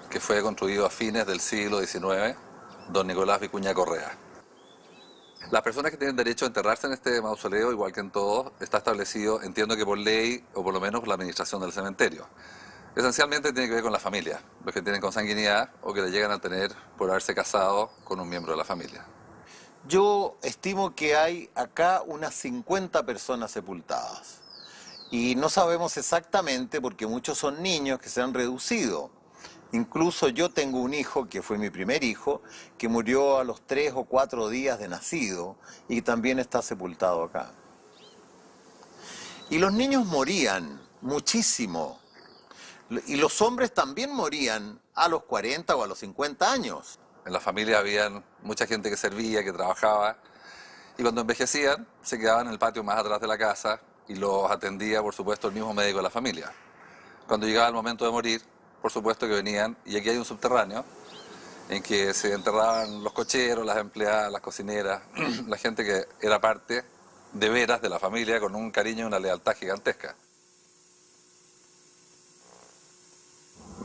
que fue construido a fines del siglo XIX, don Nicolás Vicuña Correa. Las personas que tienen derecho a enterrarse en este mausoleo, igual que en todos, está establecido, entiendo que por ley, o por lo menos por la administración del cementerio. Esencialmente tiene que ver con la familia, los que tienen consanguinidad o que le llegan a tener por haberse casado con un miembro de la familia. Yo estimo que hay acá unas 50 personas sepultadas. Y no sabemos exactamente porque muchos son niños que se han reducido. Incluso yo tengo un hijo, que fue mi primer hijo, que murió a los 3 o 4 días de nacido y también está sepultado acá. Y los niños morían muchísimo. Y los hombres también morían a los 40 o a los 50 años. En la familia había mucha gente que servía, que trabajaba, y cuando envejecían se quedaban en el patio más atrás de la casa y los atendía, por supuesto, el mismo médico de la familia. Cuando llegaba el momento de morir, por supuesto que venían, y aquí hay un subterráneo en que se enterraban los cocheros, las empleadas, las cocineras, la gente que era parte de veras de la familia con un cariño y una lealtad gigantesca.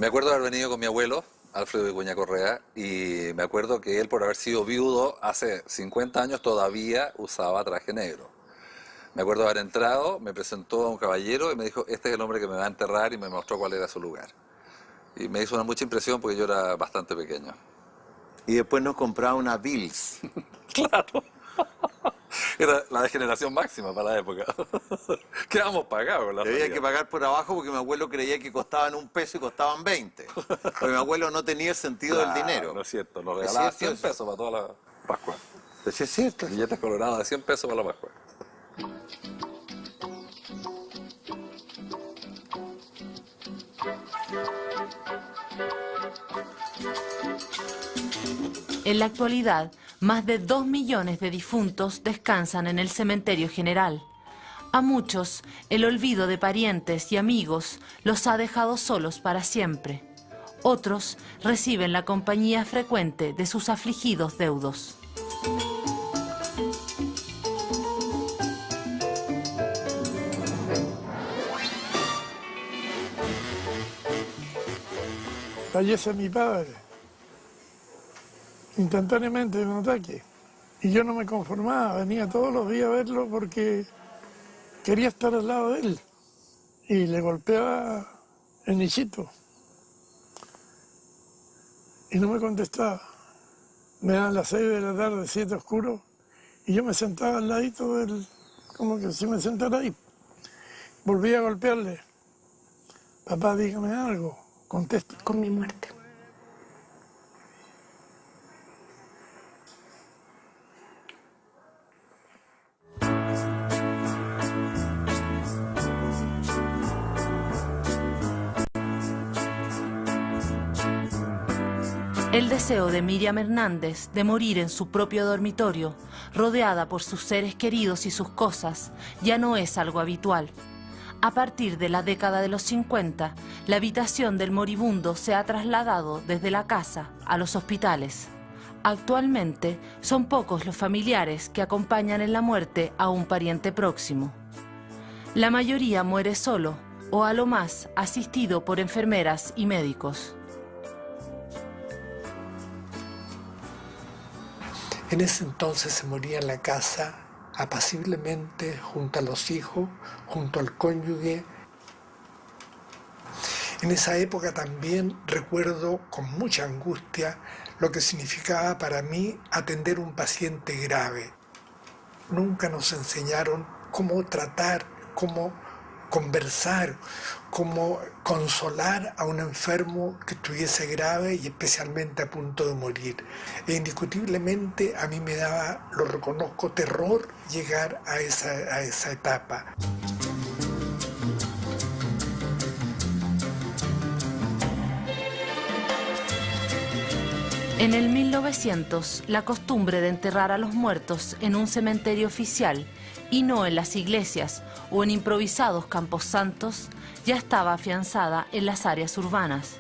Me acuerdo de haber venido con mi abuelo, Alfredo Vicuña Correa, y me acuerdo que él, por haber sido viudo hace 50 años, todavía usaba traje negro. Me acuerdo de haber entrado, me presentó a un caballero y me dijo, este es el hombre que me va a enterrar, y me mostró cuál era su lugar. Y me hizo una mucha impresión porque yo era bastante pequeño. Y después nos compraba una Bills. Claro. Era la degeneración máxima para la época. Quedamos pagados. Había que pagar por abajo porque mi abuelo creía que costaban $1 y costaban 20. Porque mi abuelo no tenía el sentido del dinero. No es cierto, nos regalaba 100 pesos para toda la Pascua. ¿Sí es cierto? Billetes colorados de 100 pesos para la Pascua. En la actualidad, más de 2 millones de difuntos descansan en el cementerio general. A muchos, el olvido de parientes y amigos los ha dejado solos para siempre. Otros reciben la compañía frecuente de sus afligidos deudos. Fallece mi padre, instantáneamente de un ataque. Y yo no me conformaba, venía todos los días a verlo porque quería estar al lado de él. Y le golpeaba el nichito. Y no me contestaba. Me daban las 6 de la tarde, 7 oscuro, y yo me sentaba al ladito del, como que si me sentara ahí. Volví a golpearle. Papá, dígame algo. Contesta. Con mi muerte. El deseo de Miriam Hernández de morir en su propio dormitorio, rodeada por sus seres queridos y sus cosas, ya no es algo habitual. A partir de la década de los 50, la habitación del moribundo se ha trasladado desde la casa a los hospitales. Actualmente son pocos los familiares que acompañan en la muerte a un pariente próximo. La mayoría muere solo o a lo más asistido por enfermeras y médicos. En ese entonces se moría en la casa apaciblemente, junto a los hijos, junto al cónyuge. En esa época también recuerdo con mucha angustia lo que significaba para mí atender un paciente grave. Nunca nos enseñaron cómo tratar, cómo conversar, cómo consolar a un enfermo que estuviese grave y especialmente a punto de morir. E indiscutiblemente a mí me daba, lo reconozco, terror llegar a esa etapa. En el 1900, la costumbre de enterrar a los muertos en un cementerio oficial y no en las iglesias o en improvisados camposantos ya estaba afianzada en las áreas urbanas.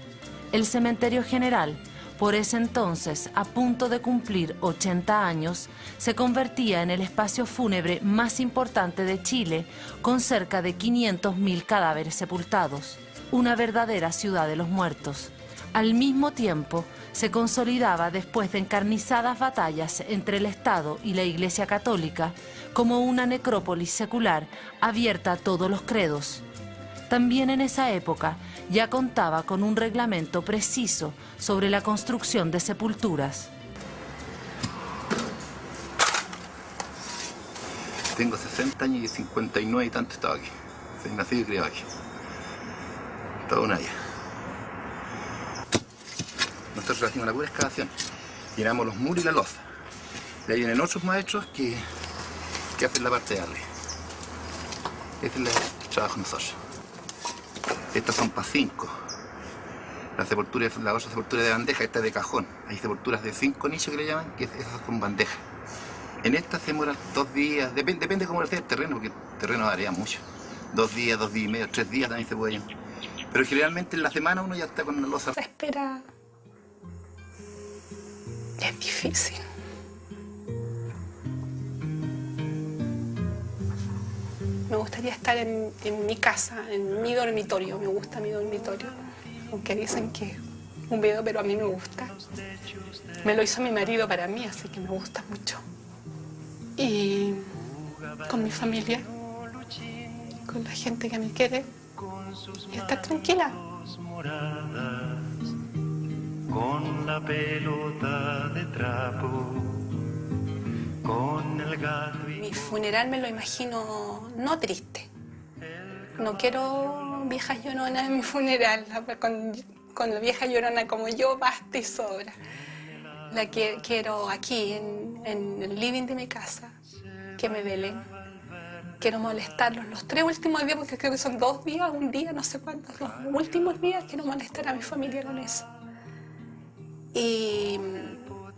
El cementerio general, por ese entonces a punto de cumplir 80 años, se convertía en el espacio fúnebre más importante de Chile, con cerca de 500.000 cadáveres sepultados, una verdadera ciudad de los muertos. Al mismo tiempo, se consolidaba después de encarnizadas batallas entre el Estado y la Iglesia Católica como una necrópolis secular abierta a todos los credos. También en esa época ya contaba con un reglamento preciso sobre la construcción de sepulturas. Tengo 60 años y 59 y tanto he estado aquí. Soy nacido y criado aquí. Toda una vida. Nosotros hacemos una pura excavación. Llenamos los muros y la loza. De ahí vienen otros maestros que hacen la parte de arriba. Este es el trabajo de nosotros. Estas son para 5. La otra sepultura de bandeja, esta es de cajón. Hay sepulturas de 5 nichos que le llaman, que esas son bandejas. En esta se demoran 2 días, depende cómo sea el terreno, porque el terreno varía mucho. 2 días, 2 días y medio, 3 días también se puede llevar. Pero generalmente en la semana uno ya está con una loza. La espera es difícil. Me gustaría estar en mi casa, en mi dormitorio. Me gusta mi dormitorio. Aunque dicen que es un video, pero a mí me gusta. Me lo hizo mi marido para mí, así que me gusta mucho. Y con mi familia, con la gente que me quiere, y estar tranquila. Con la pelota de trapo, con el gato. Mi funeral me lo imagino no triste. No quiero viejas lloronas en mi funeral. Con la vieja llorona como yo, basta y sobra. La que quiero aquí, en el living de mi casa, que me velen. Quiero molestarlos los 3 últimos días, porque creo que son 2 días, 1 día, no sé cuántos. Los últimos días quiero molestar a mi familia con eso. Y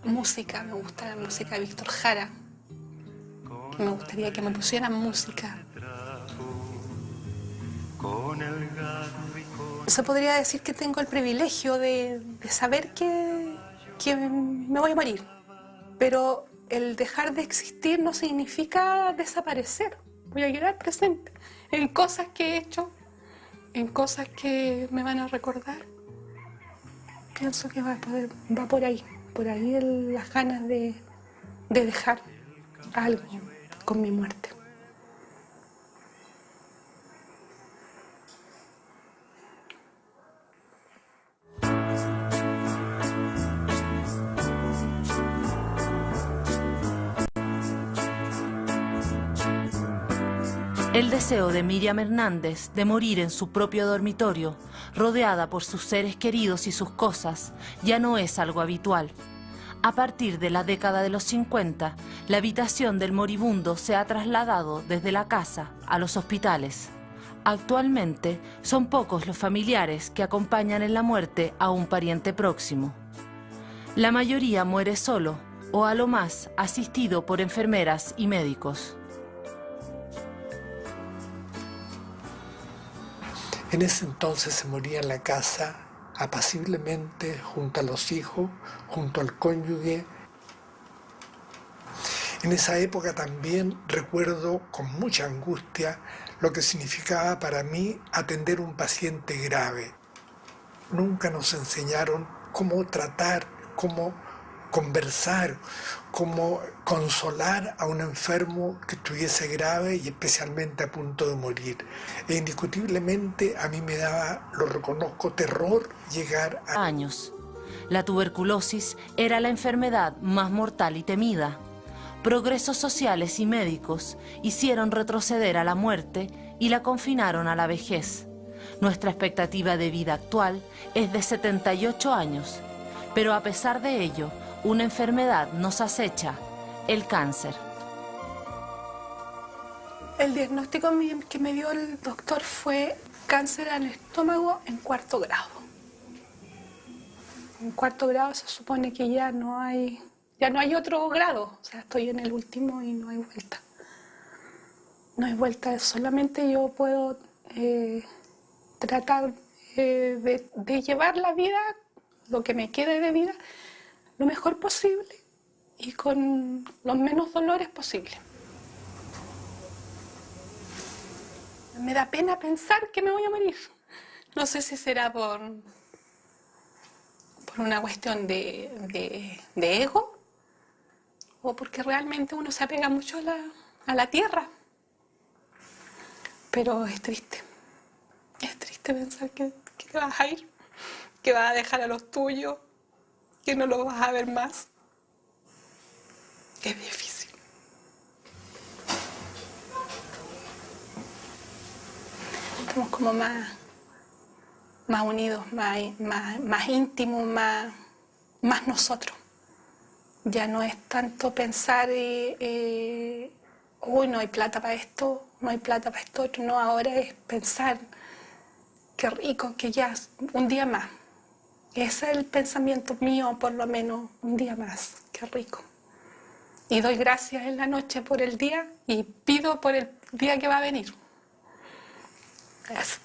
música, me gusta la música de Víctor Jara. Me gustaría que me pusieran música. Se podría decir que tengo el privilegio de saber que me voy a morir. Pero el dejar de existir no significa desaparecer. Voy a quedar presente en cosas que he hecho, en cosas que me van a recordar. Pienso que va por ahí las ganas de dejar algo con mi muerte. El deseo de Miriam Hernández de morir en su propio dormitorio, rodeada por sus seres queridos y sus cosas, ya no es algo habitual. A partir de la década de los 50, la habitación del moribundo se ha trasladado desde la casa a los hospitales. Actualmente son pocos los familiares que acompañan en la muerte a un pariente próximo. La mayoría muere solo o a lo más asistido por enfermeras y médicos. En ese entonces se moría en la casa, apaciblemente, junto a los hijos, junto al cónyuge. En esa época también recuerdo con mucha angustia lo que significaba para mí atender un paciente grave. Nunca nos enseñaron cómo tratar, cómo conversar, cómo consolar a un enfermo que estuviese grave y especialmente a punto de morir. E indiscutiblemente a mí me daba, lo reconozco, terror llegar a años. La tuberculosis era la enfermedad más mortal y temida. Progresos sociales y médicos hicieron retroceder a la muerte y la confinaron a la vejez. Nuestra expectativa de vida actual es de 78 años, pero a pesar de ello, una enfermedad nos acecha, el cáncer. El diagnóstico que me dio el doctor fue cáncer al estómago en 4º grado. En cuarto grado se supone que ya no hay otro grado. O sea, estoy en el último y no hay vuelta. No hay vuelta, solamente yo puedo tratar de llevar la vida, lo que me quede de vida, lo mejor posible y con los menos dolores posibles. Me da pena pensar que me voy a morir. No sé si será por una cuestión de ego o porque realmente uno se apega mucho a la tierra. Pero es triste pensar que te vas a ir, que vas a dejar a los tuyos, que no los vas a ver más. Es difícil. Estamos como más unidos, más íntimos, más nosotros. Ya no es tanto pensar, uy, no hay plata para esto, no hay plata para esto otro. No, ahora es pensar, qué rico, que ya un día más. Ese es el pensamiento mío, por lo menos, un día más, qué rico. Y doy gracias en la noche por el día y pido por el día que va a venir. Gracias.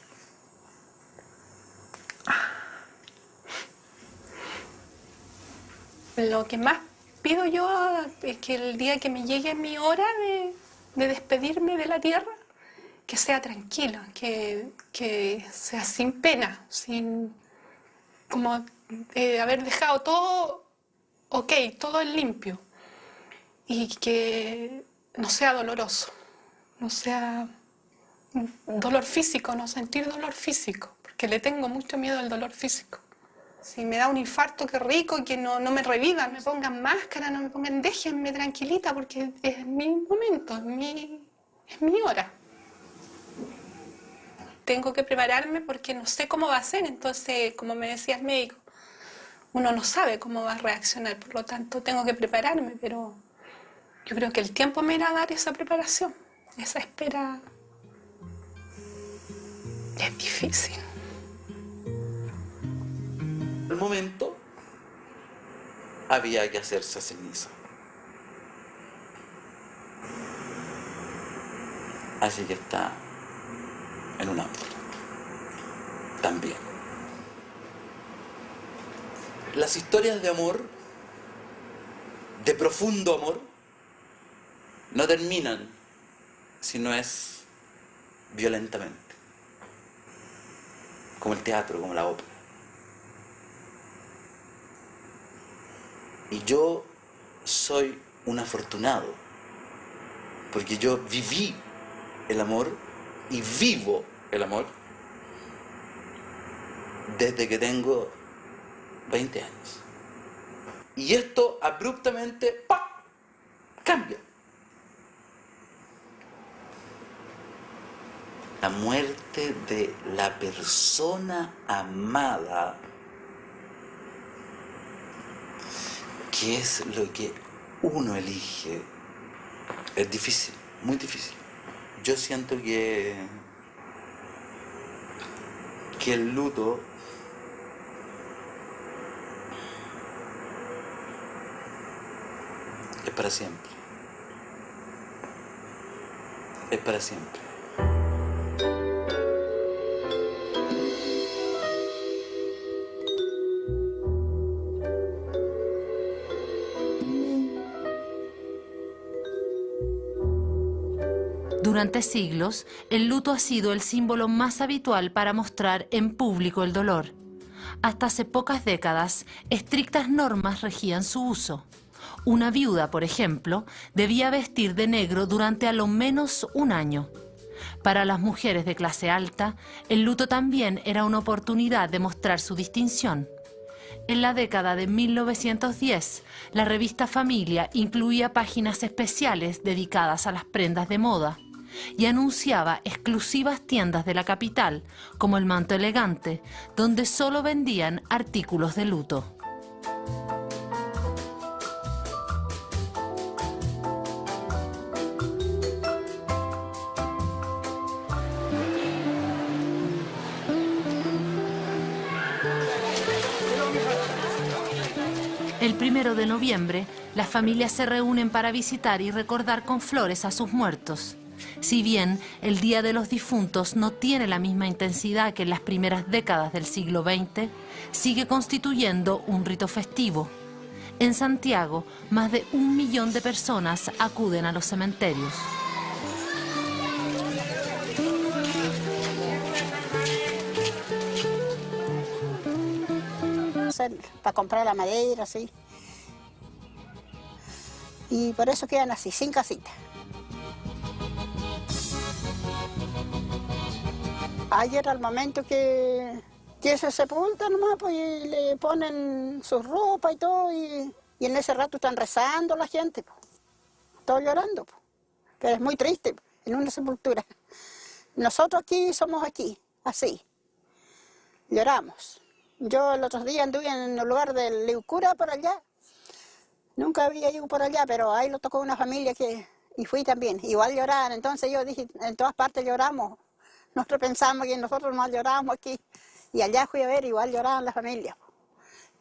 Lo que más pido yo es que el día que me llegue mi hora de despedirme de la tierra, que sea tranquila, que sea sin pena, sin como haber dejado todo ok, todo en limpio y que no sea doloroso, no sea dolor físico, no sentir dolor físico, porque le tengo mucho miedo al dolor físico. Si me da un infarto, qué rico, que no me revivan, me pongan máscara, no me pongan, déjenme tranquilita, porque es mi momento, es mi hora. Tengo que prepararme porque no sé cómo va a ser, entonces, como me decía el médico, uno no sabe cómo va a reaccionar, por lo tanto tengo que prepararme, pero yo creo que el tiempo me irá a dar esa preparación, esa espera. Es difícil. Al momento había que hacerse ceniza. Así que está en un ámbito también. Las historias de amor, de profundo amor, no terminan si no es violentamente, como el teatro, como la ópera. Y yo soy un afortunado, porque yo viví el amor y vivo el amor desde que tengo 20 años. Y esto abruptamente ¡pam!, cambia. La muerte de la persona amada, que es lo que uno elige, es difícil, muy difícil. Yo siento que el luto es para siempre. Es para siempre. Durante siglos, el luto ha sido el símbolo más habitual para mostrar en público el dolor. Hasta hace pocas décadas, estrictas normas regían su uso. Una viuda, por ejemplo, debía vestir de negro durante a lo menos un año. Para las mujeres de clase alta, el luto también era una oportunidad de mostrar su distinción. En la década de 1910, la revista Familia incluía páginas especiales dedicadas a las prendas de moda y anunciaba exclusivas tiendas de la capital, como el Manto Elegante, donde solo vendían artículos de luto. El 1 de noviembre, las familias se reúnen para visitar y recordar con flores a sus muertos. Si bien el Día de los Difuntos no tiene la misma intensidad que en las primeras décadas del siglo XX, sigue constituyendo un rito festivo. En Santiago, más de 1 millón de personas acuden a los cementerios. Para comprar la madera, así. Y por eso quedan así, sin casita. Ayer al momento que se sepulta nomás, pues y le ponen su ropa y todo, y en ese rato están rezando la gente, pues. Todo llorando, pues. Pero es muy triste, pues, en una sepultura. Nosotros aquí somos aquí, así. Lloramos. Yo el otro día anduve en el lugar del Leucura por allá. Nunca había ido por allá, pero ahí lo tocó una familia y fui también. Igual lloraban, entonces yo dije, en todas partes lloramos. Nosotros pensamos que nosotros más llorábamos aquí. Y allá fui a ver, igual lloraban las familias.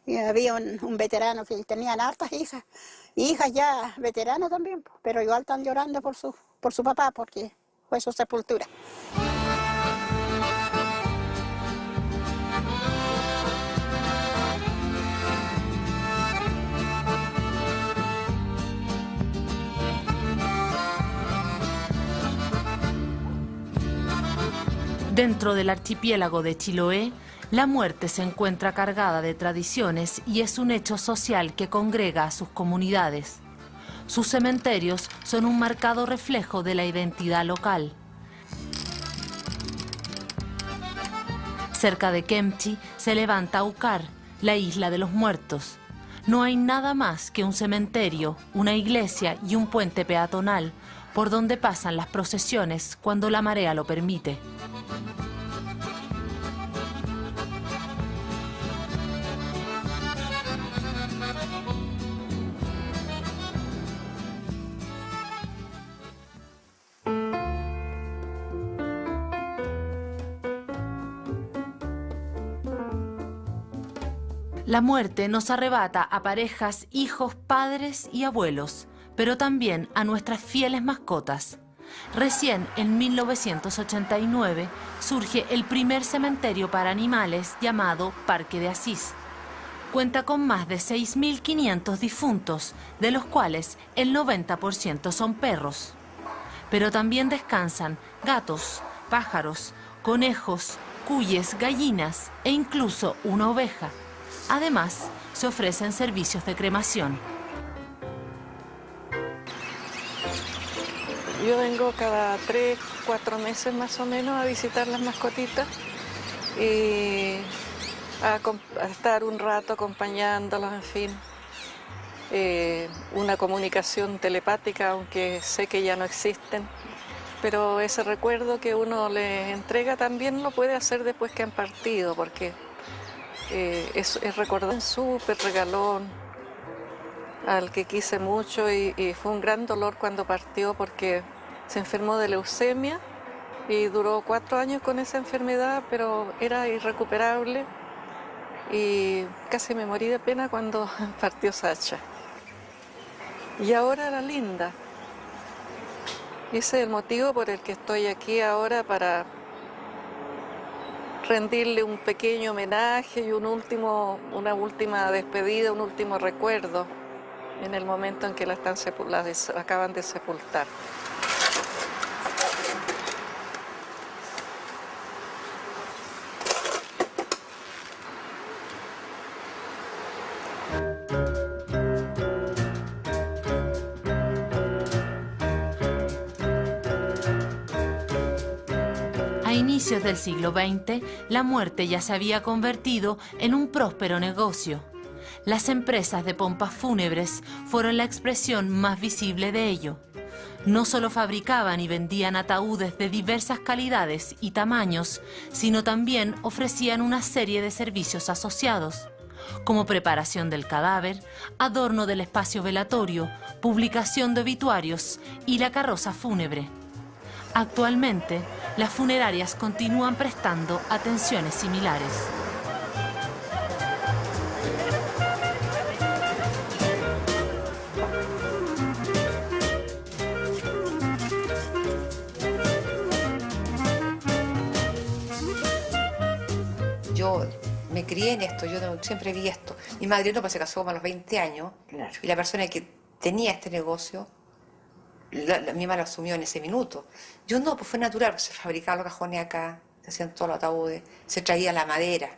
Y había un veterano que tenían hartas hijas ya veteranas también, pero igual están llorando por su papá, porque fue su sepultura. Dentro del archipiélago de Chiloé, la muerte se encuentra cargada de tradiciones y es un hecho social que congrega a sus comunidades. Sus cementerios son un marcado reflejo de la identidad local. Cerca de Kemchi se levanta Ucar, la isla de los muertos. No hay nada más que un cementerio, una iglesia y un puente peatonal por donde pasan las procesiones cuando la marea lo permite. La muerte nos arrebata a parejas, hijos, padres y abuelos, pero también a nuestras fieles mascotas. Recién en 1989 surge el primer cementerio para animales llamado Parque de Asís. Cuenta con más de 6.500 difuntos, de los cuales el 90% son perros. Pero también descansan gatos, pájaros, conejos, cuyes, gallinas e incluso una oveja. Además, se ofrecen servicios de cremación. Yo vengo cada 3, 4 meses más o menos a visitar las mascotitas y a estar un rato acompañándolos, en fin. Una comunicación telepática, aunque sé que ya no existen, pero ese recuerdo que uno les entrega también lo puede hacer después que han partido, porque es recordar un súper regalón al que quise mucho y fue un gran dolor cuando partió porque se enfermó de leucemia y duró 4 años con esa enfermedad, pero era irrecuperable y casi me morí de pena cuando partió Sacha. Y ahora la Linda. Ese es el motivo por el que estoy aquí ahora, para rendirle un pequeño homenaje y una última despedida, un último recuerdo en el momento en que la acaban de sepultar. A inicios del siglo XX, la muerte ya se había convertido en un próspero negocio. Las empresas de pompas fúnebres fueron la expresión más visible de ello. No solo fabricaban y vendían ataúdes de diversas calidades y tamaños, sino también ofrecían una serie de servicios asociados, como preparación del cadáver, adorno del espacio velatorio, publicación de obituarios y la carroza fúnebre. Actualmente, las funerarias continúan prestando atenciones similares. yo me crié en esto, siempre vi esto. Mi madre no, pues se casó como a los 20 años. Claro. Y la persona que tenía este negocio, mi mamá lo asumió en ese minuto. Yo no, pues fue natural, pues se fabricaban los cajones acá, se hacían todos los ataúdes, se traía la madera.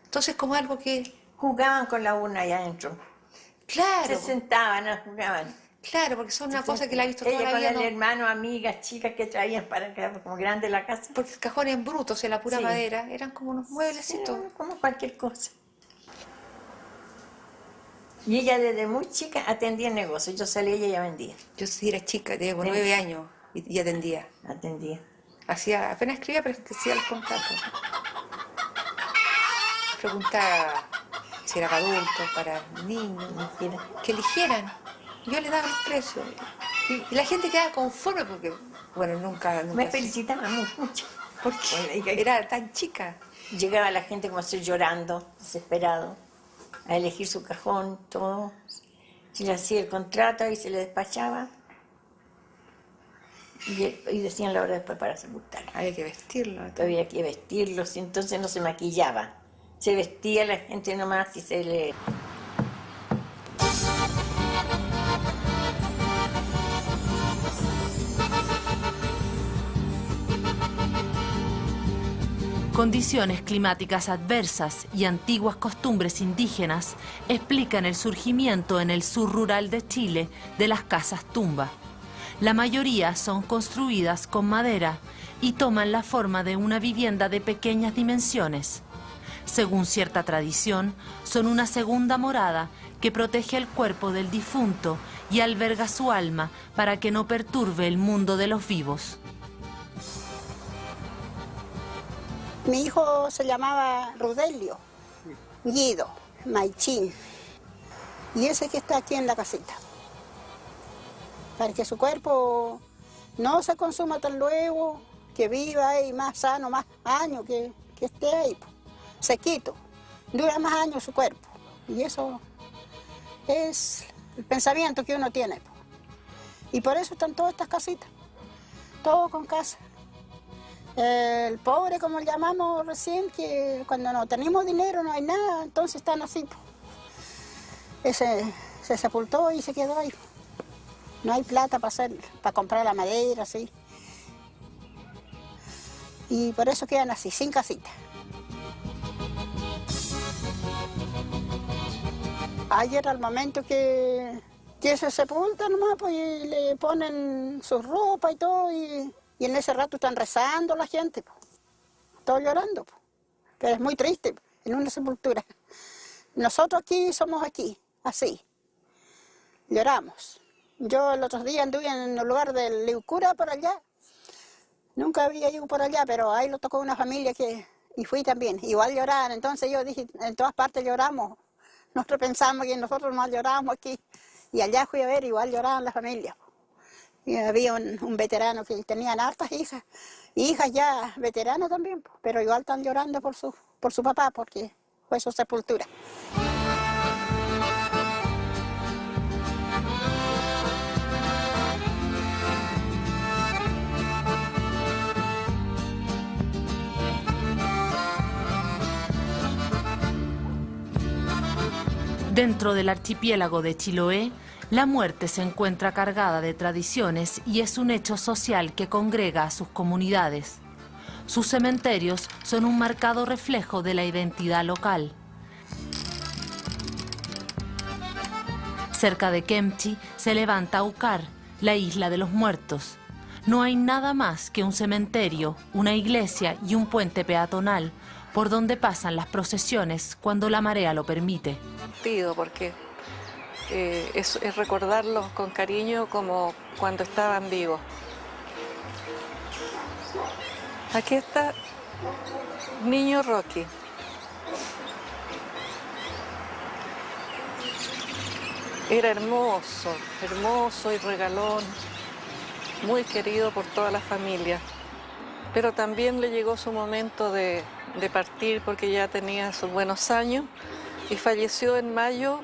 Entonces, como algo que... Jugaban con la urna allá adentro. Claro. Se sentaban, jugaban. Claro, porque son una cosa que la he visto toda la vida. Ella con el hermano, amigas, chicas que traían para acá, como grande la casa. Porque el cajón en bruto, o sea, la pura madera, eran como unos mueblecitos. Sí, como cualquier cosa. Y ella desde muy chica atendía el negocio. Yo salía y ella vendía. Yo sí era chica, tenía 9 años y atendía. Atendía. Hacía, apenas escribía, pero hacía los contratos. Preguntaba si era para adultos, para niños, que eligieran. Yo les daba los precios. Y la gente quedaba conforme porque, bueno, nunca me felicitaban mucho. Porque era tan chica. Llegaba la gente como así llorando, desesperado, a elegir su cajón, todo. Se le hacía el contrato y se le despachaba. Y decían la hora después para sepultar. Había que vestirlo. Había que vestirlos y entonces no se maquillaba. Se vestía la gente nomás y se le... Condiciones climáticas adversas y antiguas costumbres indígenas explican el surgimiento en el sur rural de Chile de las casas tumba. La mayoría son construidas con madera y toman la forma de una vivienda de pequeñas dimensiones. Según cierta tradición, son una segunda morada que protege el cuerpo del difunto y alberga su alma para que no perturbe el mundo de los vivos. Mi hijo se llamaba Rudelio, Guido, Maichín, y ese que está aquí en la casita. Para que su cuerpo no se consuma tan luego, que viva ahí más sano, más años, que esté ahí, sequito. Dura más años su cuerpo. Y eso es el pensamiento que uno tiene. Y por eso están todas estas casitas, todo con casa. El pobre, como le llamamos recién, que cuando no tenemos dinero no hay nada, entonces están así. Ese se sepultó y se quedó ahí. No hay plata para comprar la madera, así. Y por eso quedan así, sin casita. Ayer al momento que se sepulta nomás, pues y le ponen su ropa y todo, y en ese rato están rezando la gente, pues. Todo llorando, pues. Pero es muy triste, pues, en una sepultura. Nosotros aquí somos aquí, así. Lloramos. Yo el otro día anduve en el lugar del Leucura por allá. Nunca había ido por allá, pero ahí lo tocó una familia y fui también. Igual lloraban, entonces yo dije, en todas partes lloramos. Nosotros pensamos que nosotros más llorábamos aquí. Y allá fui a ver, igual lloraban las familias. Y había un veterano que tenían hartas hijas. Hijas ya veteranas también, pero igual están llorando por su papá, porque fue su sepultura. Dentro del archipiélago de Chiloé, la muerte se encuentra cargada de tradiciones y es un hecho social que congrega a sus comunidades. Sus cementerios son un marcado reflejo de la identidad local. Cerca de Kemchi se levanta Ucar, la isla de los muertos. No hay nada más que un cementerio, una iglesia y un puente peatonal por donde pasan las procesiones cuando la marea lo permite. Porque es recordarlos con cariño como cuando estaban vivos. Aquí está Niño Rocky. Era hermoso, hermoso y regalón, muy querido por toda la familia. Pero también le llegó su momento de partir porque ya tenía sus buenos años y falleció en mayo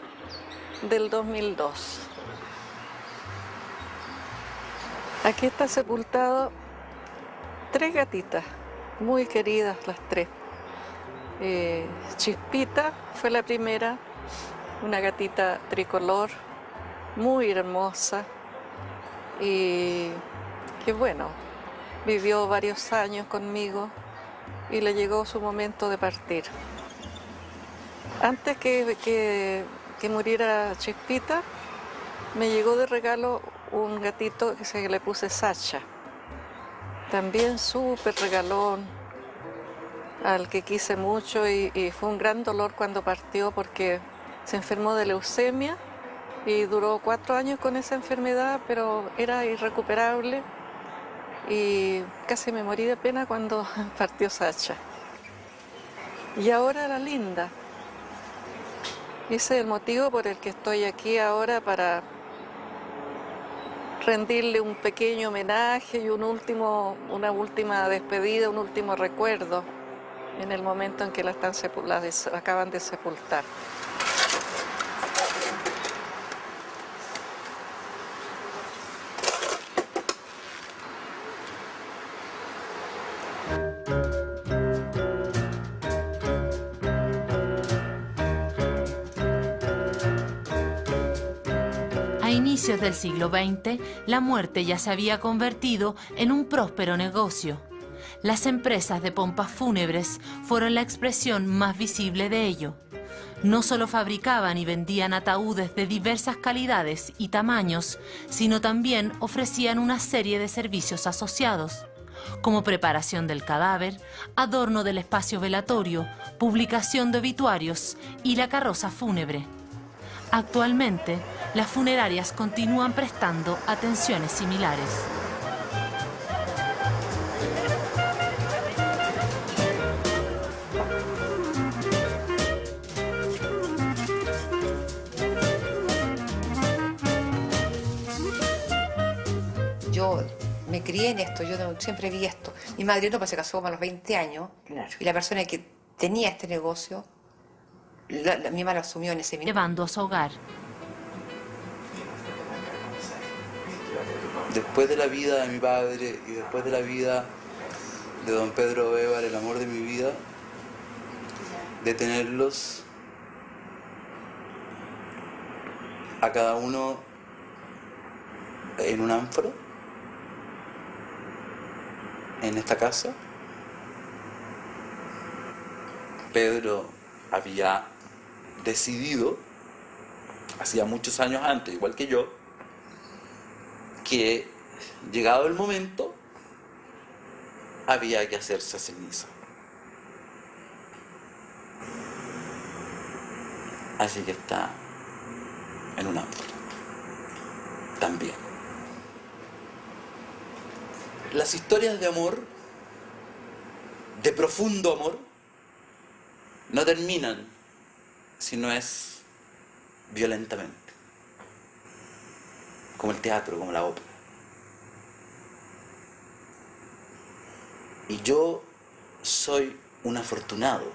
del 2002. Aquí está sepultado 3 gatitas, muy queridas las 3. Chispita fue la primera, una gatita tricolor, muy hermosa y que bueno, vivió varios años conmigo y le llegó su momento de partir. Antes que muriera Chispita, me llegó de regalo un gatito que le puse Sacha. También súper regalón, al que quise mucho y fue un gran dolor cuando partió porque se enfermó de leucemia y duró 4 años con esa enfermedad, pero era irrecuperable y casi me morí de pena cuando partió Sacha. Y ahora la Linda. Ese es el motivo por el que estoy aquí ahora, para rendirle un pequeño homenaje y una última despedida, un último recuerdo en el momento en que la acaban de sepultar. A inicios del siglo XX, la muerte ya se había convertido en un próspero negocio. Las empresas de pompas fúnebres fueron la expresión más visible de ello. No solo fabricaban y vendían ataúdes de diversas calidades y tamaños, sino también ofrecían una serie de servicios asociados, como preparación del cadáver, adorno del espacio velatorio, publicación de obituarios y la carroza fúnebre. Actualmente, las funerarias continúan prestando atenciones similares. Yo me crié en esto, siempre vi esto. Mi madre se casó como a los 20 años, y la persona que tenía este negocio, mi mamá lo asumió en ese minuto. Llevando a su hogar. Después de la vida de mi padre y después de la vida de don Pedro Bévar, el amor de mi vida, de tenerlos a cada uno en un ánforo, en esta casa. Pedro había decidido, hacía muchos años antes, igual que yo, que llegado el momento había que hacerse ceniza. Así que está en un ánfora también. Las historias de amor, de profundo amor, no terminan si no es violentamente, como el teatro, como la ópera. Y yo soy un afortunado,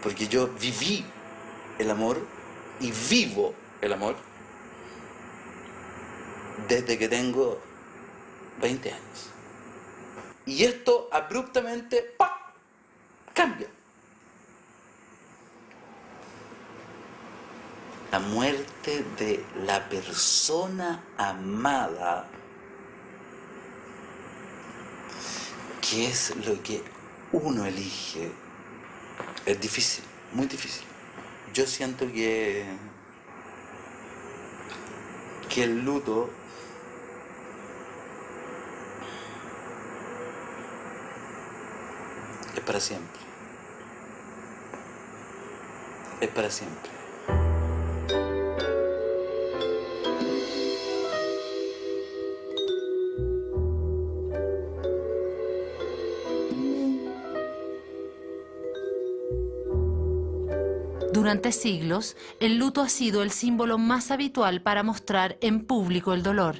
porque yo viví el amor y vivo el amor desde que tengo 20 años. Y esto abruptamente ¡pam!, cambia. La muerte de la persona amada, que es lo que uno elige, es difícil, muy difícil. Yo siento que el luto es para siempre. Es para siempre. Durante siglos, el luto ha sido el símbolo más habitual para mostrar en público el dolor.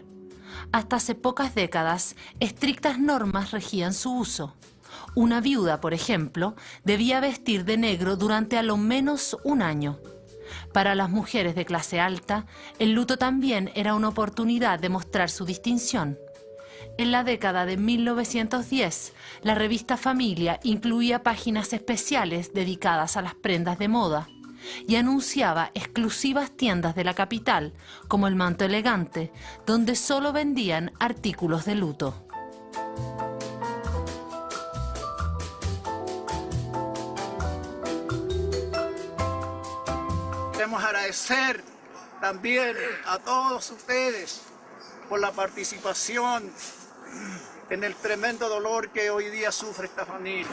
Hasta hace pocas décadas, estrictas normas regían su uso. Una viuda, por ejemplo, debía vestir de negro durante a lo menos un año. Para las mujeres de clase alta, el luto también era una oportunidad de mostrar su distinción. En la década de 1910, la revista Familia incluía páginas especiales dedicadas a las prendas de moda y anunciaba exclusivas tiendas de la capital, como el Manto Elegante, donde solo vendían artículos de luto. Queremos agradecer también a todos ustedes por la participación en el tremendo dolor que hoy día sufre esta familia.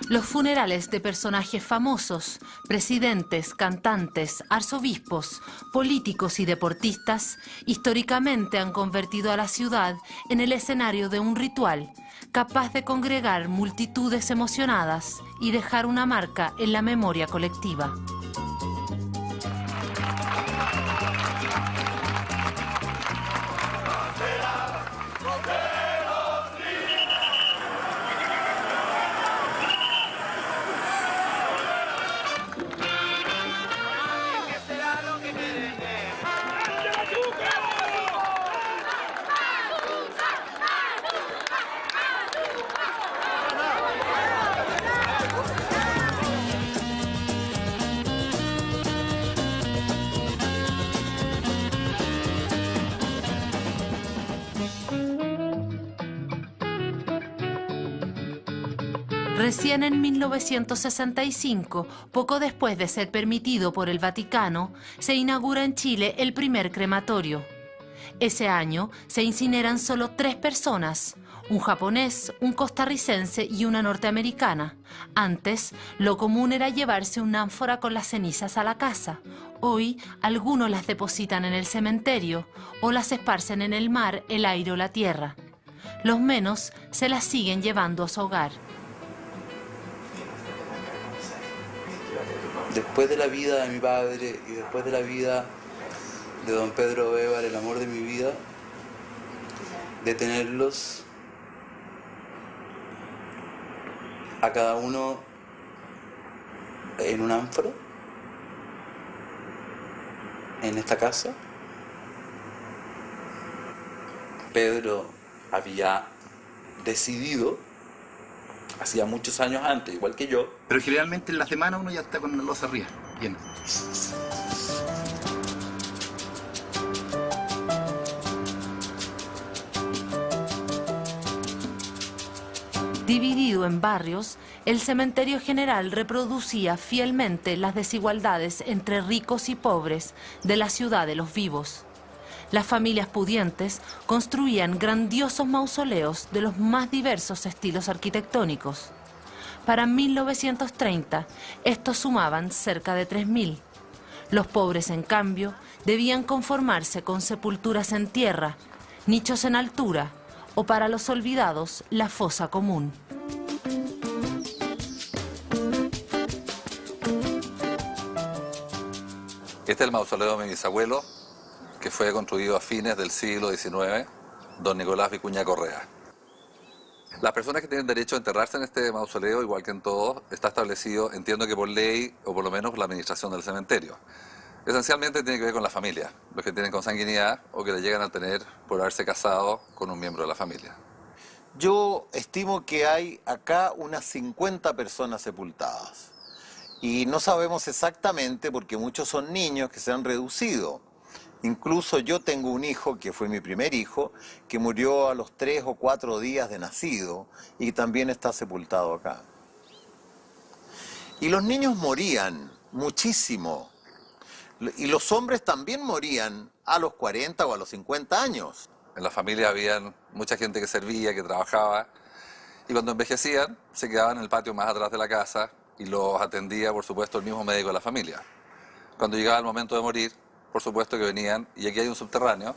Los funerales de personajes famosos, presidentes, cantantes, arzobispos, políticos y deportistas, históricamente han convertido a la ciudad en el escenario de un ritual capaz de congregar multitudes emocionadas y dejar una marca en la memoria colectiva. Recién en 1965, poco después de ser permitido por el Vaticano, se inaugura en Chile el primer crematorio. Ese año se incineran solo 3 personas, un japonés, un costarricense y una norteamericana. Antes, lo común era llevarse una ánfora con las cenizas a la casa. Hoy, algunos las depositan en el cementerio o las esparcen en el mar, el aire o la tierra. Los menos se las siguen llevando a su hogar. Después de la vida de mi padre y después de la vida de don Pedro Bévar, el amor de mi vida, de tenerlos a cada uno en un ánfora, en esta casa. Pedro había decidido, hacía muchos años antes, igual que yo. Pero generalmente en la semana uno ya está con la loza arriba, llena. Dividido en barrios, el cementerio general reproducía fielmente las desigualdades entre ricos y pobres de la ciudad de los vivos. Las familias pudientes construían grandiosos mausoleos de los más diversos estilos arquitectónicos. Para 1930, estos sumaban cerca de 3.000. Los pobres, en cambio, debían conformarse con sepulturas en tierra, nichos en altura o, para los olvidados, la fosa común. Este es el mausoleo de mi bisabuelo, que fue construido a fines del siglo XIX, don Nicolás Vicuña Correa. Las personas que tienen derecho a enterrarse en este mausoleo, igual que en todos, está establecido, entiendo que por ley, o por lo menos por la administración del cementerio. Esencialmente tiene que ver con la familia, los que tienen consanguinidad o que le llegan a tener por haberse casado con un miembro de la familia. Yo estimo que hay acá unas 50 personas sepultadas. Y no sabemos exactamente porque muchos son niños que se han reducido. Incluso yo tengo un hijo, que fue mi primer hijo, que murió a los 3 o 4 días de nacido y también está sepultado acá. Y los niños morían muchísimo. Y los hombres también morían a los 40 o a los 50 años. En la familia había mucha gente que servía, que trabajaba, y cuando envejecían se quedaban en el patio más atrás de la casa y los atendía, por supuesto, el mismo médico de la familia. Cuando llegaba el momento de morir, por supuesto que venían, y aquí hay un subterráneo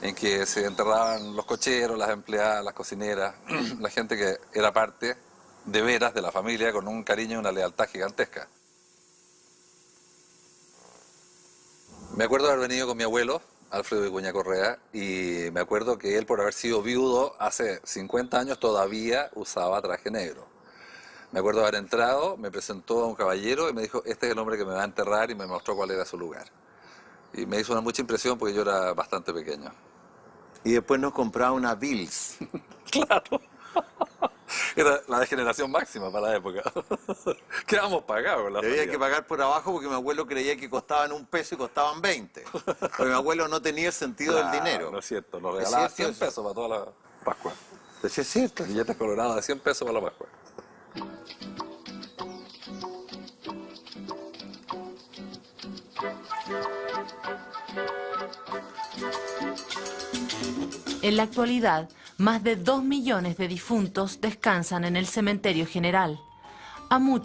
en que se enterraban los cocheros, las empleadas, las cocineras, la gente que era parte de veras de la familia con un cariño y una lealtad gigantesca. Me acuerdo de haber venido con mi abuelo, Alfredo Vicuña Correa, y me acuerdo que él, por haber sido viudo hace 50 años, todavía usaba traje negro. Me acuerdo de haber entrado, me presentó a un caballero y me dijo, este es el hombre que me va a enterrar, y me mostró cuál era su lugar. Y me hizo una mucha impresión porque yo era bastante pequeño. Y después nos compraba una Bills. Claro. Era la degeneración máxima para la época. Quedamos pagados. Había que pagar por abajo porque mi abuelo creía que costaban $1 y costaban 20. Porque mi abuelo no tenía el sentido del dinero. No es cierto, nos regalaba 100 pesos para toda la Pascua. Eso es cierto. Billetes colorados de 100 pesos para la Pascua. En la actualidad, más de 2 millones de difuntos descansan en el cementerio general. A muchos